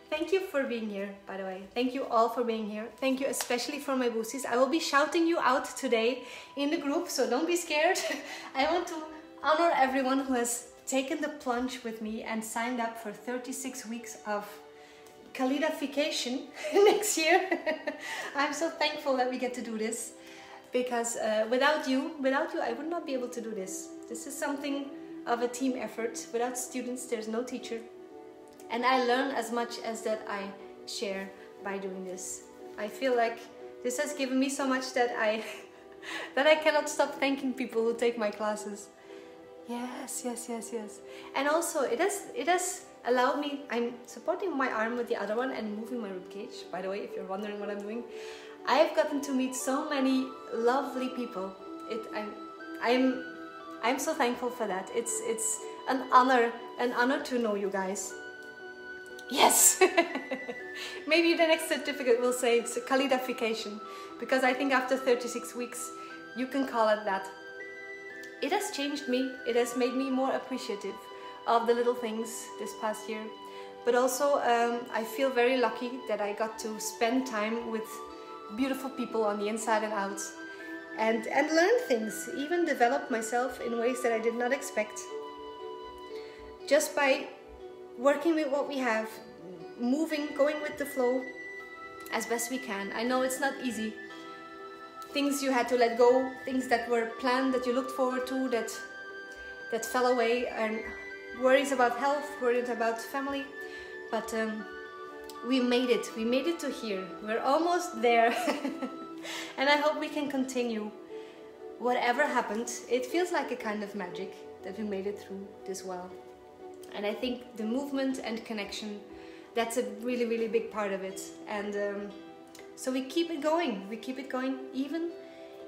S1: Thank you for being here, by the way. Thank you all for being here. Thank you especially for my boosties. I will be shouting you out today in the group, so don't be scared. I want to honor everyone who has taken the plunge with me and signed up for 36 weeks of Khalidafication next year. I'm so thankful that we get to do this, because without you, I would not be able to do this. This is something of a team effort. Without students, there's no teacher. And I learn as much as that I share by doing this. I feel like this has given me so much that I cannot stop thanking people who take my classes. Yes. And also it has allowed me, I'm supporting my arm with the other one and moving my ribcage, by the way, if you're wondering what I'm doing. I've gotten to meet so many lovely people. I'm so thankful for that. It's an honor to know you guys. Yes. Maybe the next certificate will say it's Khalidafication, because I think after 36 weeks you can call it that. It has changed me. It has made me more appreciative of the little things this past year. But also I feel very lucky that I got to spend time with beautiful people on the inside and out, and learn things, even develop myself in ways that I did not expect. Just by working with what we have, moving, going with the flow as best we can. I know it's not easy. Things you had to let go, things that were planned, that you looked forward to, that fell away, and worries about health, worries about family. But we made it to here. We're almost there. And I hope we can continue. Whatever happened, it feels like a kind of magic that we made it through this well. And I think the movement and connection, that's a really, really big part of it. And so we keep it going. We keep it going even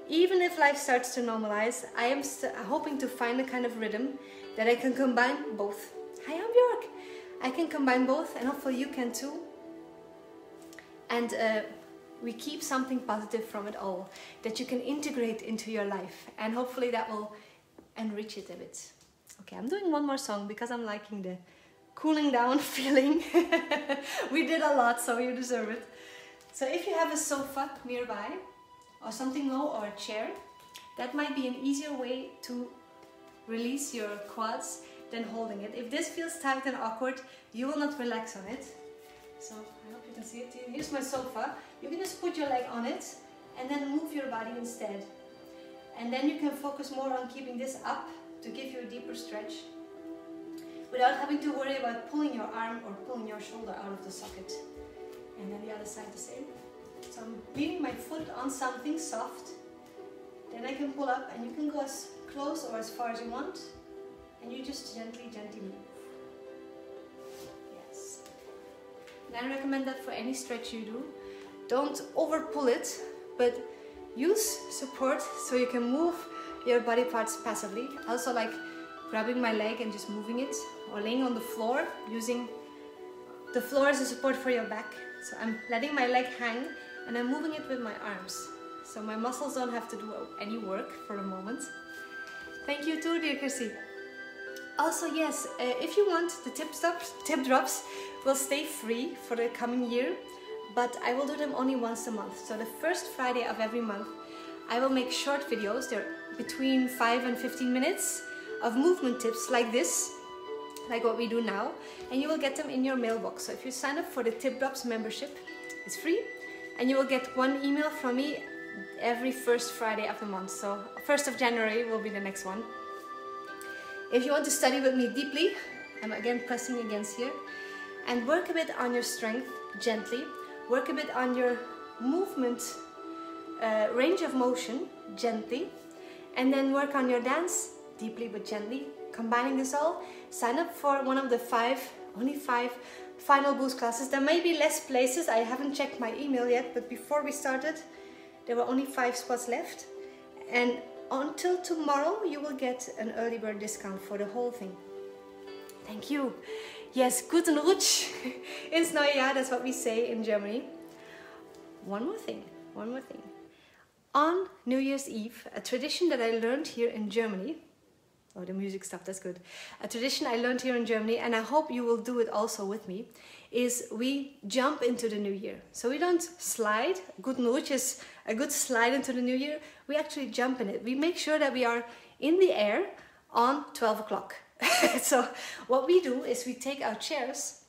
S1: if life starts to normalize. I am hoping to find a kind of rhythm that I can combine both. Hi, I'm Björk. I can combine both, and hopefully you can too. And we keep something positive from it all that you can integrate into your life, and hopefully that will enrich it a bit. Okay, I'm doing one more song because I'm liking the cooling down feeling. We did a lot, so you deserve it. So if you have a sofa nearby or something low, or a chair, that might be an easier way to release your quads than holding it. If this feels tight and awkward, you will not relax on it. So I hope you can see it. Here's my sofa. You can just put your leg on it and then move your body instead. And then you can focus more on keeping this up to give you a deeper stretch, without having to worry about pulling your arm or pulling your shoulder out of the socket. And then the other side the same. So I'm leaning my foot on something soft. Then I can pull up, and you can go as close or as far as you want. And you just gently move. Yes. And I recommend that for any stretch you do. Don't over pull it, but use support so you can move your body parts passively. Also, like grabbing my leg and just moving it, or laying on the floor, using the floor as a support for your back. So I'm letting my leg hang and I'm moving it with my arms. So my muscles don't have to do any work for a moment. Thank you too, dear Chrissy. Also, yes, if you want, the tip drops will stay free for the coming year, but I will do them only once a month. So the first Friday of every month, I will make short videos. They're between 5 and 15 minutes of movement tips like this, like what we do now, and you will get them in your mailbox. So if you sign up for the Tip Drops membership, it's free, and you will get one email from me every first Friday of the month. So 1st of January will be the next one. If you want to study with me deeply, I'm again pressing against here, and work a bit on your strength gently, work a bit on your movement range of motion gently, and then work on your dance deeply but gently, combining this all, sign up for one of the only five final boost classes. There may be less places, I haven't checked my email yet, but before we started there were only 5 spots left, and until tomorrow you will get an early bird discount for the whole thing. Thank you. Yes, guten Rutsch ins neue Jahr, that's what we say in Germany. One more thing. On New Year's Eve, a tradition that I learned here in Germany, oh, the music stuff, that's good. A tradition I learned here in Germany, and I hope you will do it also with me, is we jump into the new year. So we don't slide. Guten Rutsch is a good slide into the new year. We actually jump in it. We make sure that we are in the air on 12 o'clock. So what we do is we take our chairs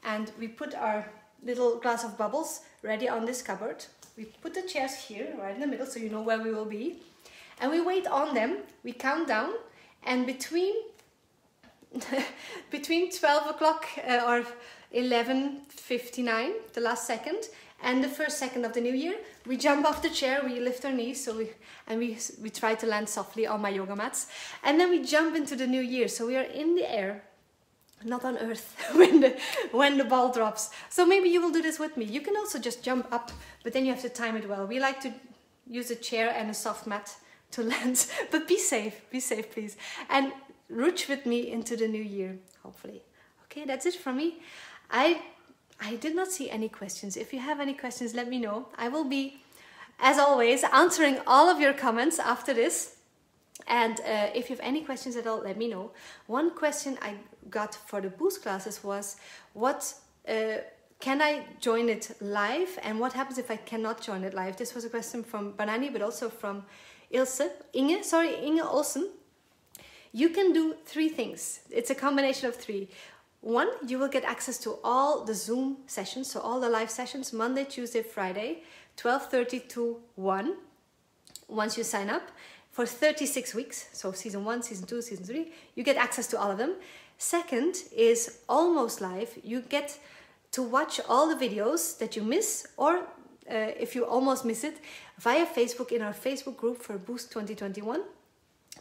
S1: and we put our little glass of bubbles ready on this cupboard. We put the chairs here, right in the middle, so you know where we will be. And we wait on them, we count down, and between 12 o'clock or 11:59, the last second, and the first second of the new year, we jump off the chair, we lift our knees, so we try to land softly on my yoga mats, and then we jump into the new year. So we are in the air, not on earth, when the ball drops. So maybe you will do this with me. You can also just jump up, but then you have to time it well. We like to use a chair and a soft mat to land, but be safe, please. And ruch with me into the new year, hopefully. Okay, that's it from me. I did not see any questions. If you have any questions, let me know. I will be, as always, answering all of your comments after this. And if you have any questions at all, let me know. One question I got for the Boost classes was, can I join it live? And what happens if I cannot join it live? This was a question from Banani, but also from Inge Olsen. You can do 3 things. It's a combination of 3. 1, you will get access to all the Zoom sessions, so all the live sessions, Monday, Tuesday, Friday, 12:30 to 1, once you sign up, for 36 weeks, so season 1, season 2, season 3, you get access to all of them. Second is almost live. You get to watch all the videos that you miss, or if you almost miss it, via Facebook in our Facebook group for Boost 2021.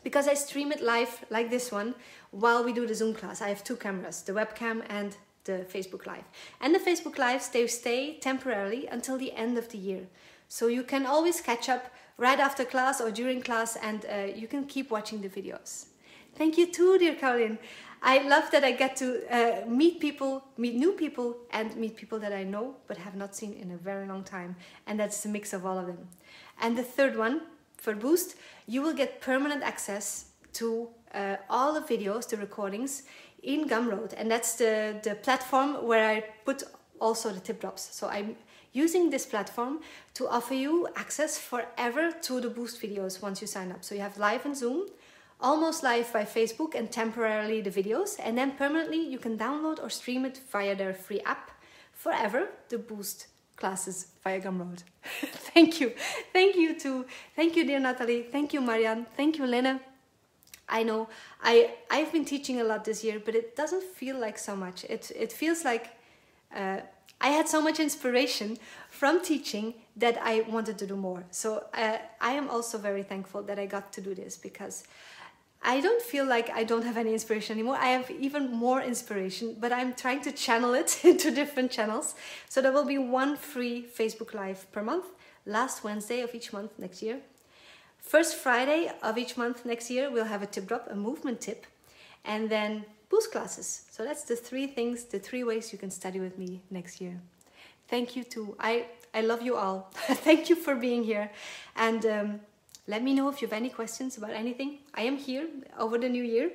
S1: Because I stream it live like this one while we do the Zoom class. I have 2 cameras, the webcam and the Facebook Live. And the Facebook Lives, they stay temporarily until the end of the year. So you can always catch up right after class or during class, and you can keep watching the videos. Thank you too, dear Caroline. I love that I get to meet new people, and meet people that I know but have not seen in a very long time. And that's the mix of all of them. And the third one, for Boost, you will get permanent access to all the videos, the recordings in Gumroad, and that's the platform where I put also the tip drops. So I'm using this platform to offer you access forever to the Boost videos once you sign up. So you have live on Zoom, almost live by Facebook, and temporarily the videos, and then permanently you can download or stream it via their free app forever, the Boost classes via Gumroad. Thank you. Thank you, dear Natalie. Thank you, Marianne. Thank you, Lena. I know I've been teaching a lot this year, but it doesn't feel like so much. It feels like I had so much inspiration from teaching that I wanted to do more. So I am also very thankful that I got to do this, because I don't feel like I don't have any inspiration anymore. I have even more inspiration, but I'm trying to channel it into different channels. So there will be 1 free Facebook Live per month, last Wednesday of each month next year. First Friday of each month next year, we'll have a tip drop, a movement tip, and then Boost classes. So that's the 3 things, the 3 ways you can study with me next year. Thank you too. I love you all. Thank you for being here. And let me know if you have any questions about anything. I am here over the new year.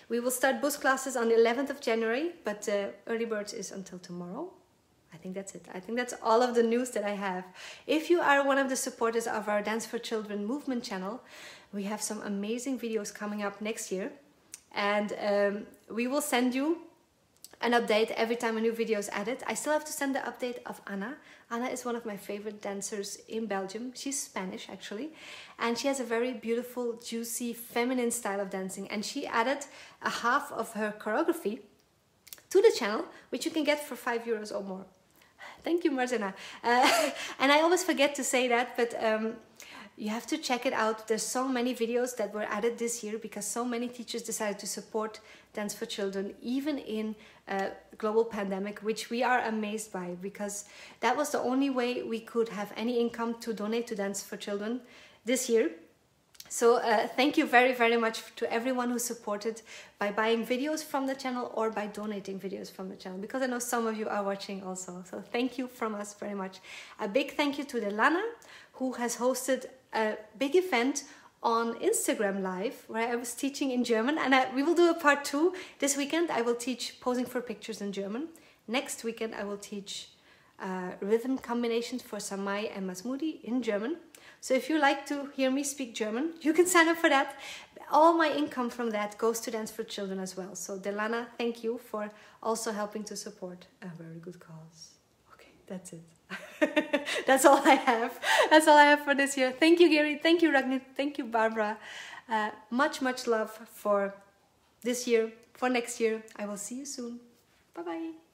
S1: We will start Boost classes on the 11th of January, but early birds is until tomorrow. I think that's it. I think that's all of the news that I have. If you are one of the supporters of our Dance for Children movement channel, we have some amazing videos coming up next year. And we will send you an update every time a new video is added. I still have to send the update of Anna. Anna is one of my favorite dancers in Belgium. She's Spanish, actually. And she has a very beautiful, juicy, feminine style of dancing. And she added a half of her choreography to the channel, which you can get for €5 or more. Thank you, Martina. And I always forget to say that, but you have to check it out. There's so many videos that were added this year because so many teachers decided to support Dance for Children, even in a global pandemic, which we are amazed by, because that was the only way we could have any income to donate to Dance for Children this year. So thank you very, very much to everyone who supported by buying videos from the channel or by donating videos from the channel, because I know some of you are watching also. So thank you from us very much. A big thank you to Delana, who has hosted a big event on Instagram Live where I was teaching in German, and we will do a part 2. This weekend I will teach posing for pictures in German. Next weekend I will teach rhythm combinations for Samai and Masmoudi in German. So if you like to hear me speak German, you can sign up for that. all my income from that goes to Dance for Children as well. So Delana, thank you for also helping to support a very good cause. Okay, that's it. That's all I have. That's all I have for this year. Thank you, Gary. Thank you, Ragnit. Thank you, Barbara. Much love for this year. For next year. I will see you soon. Bye-bye.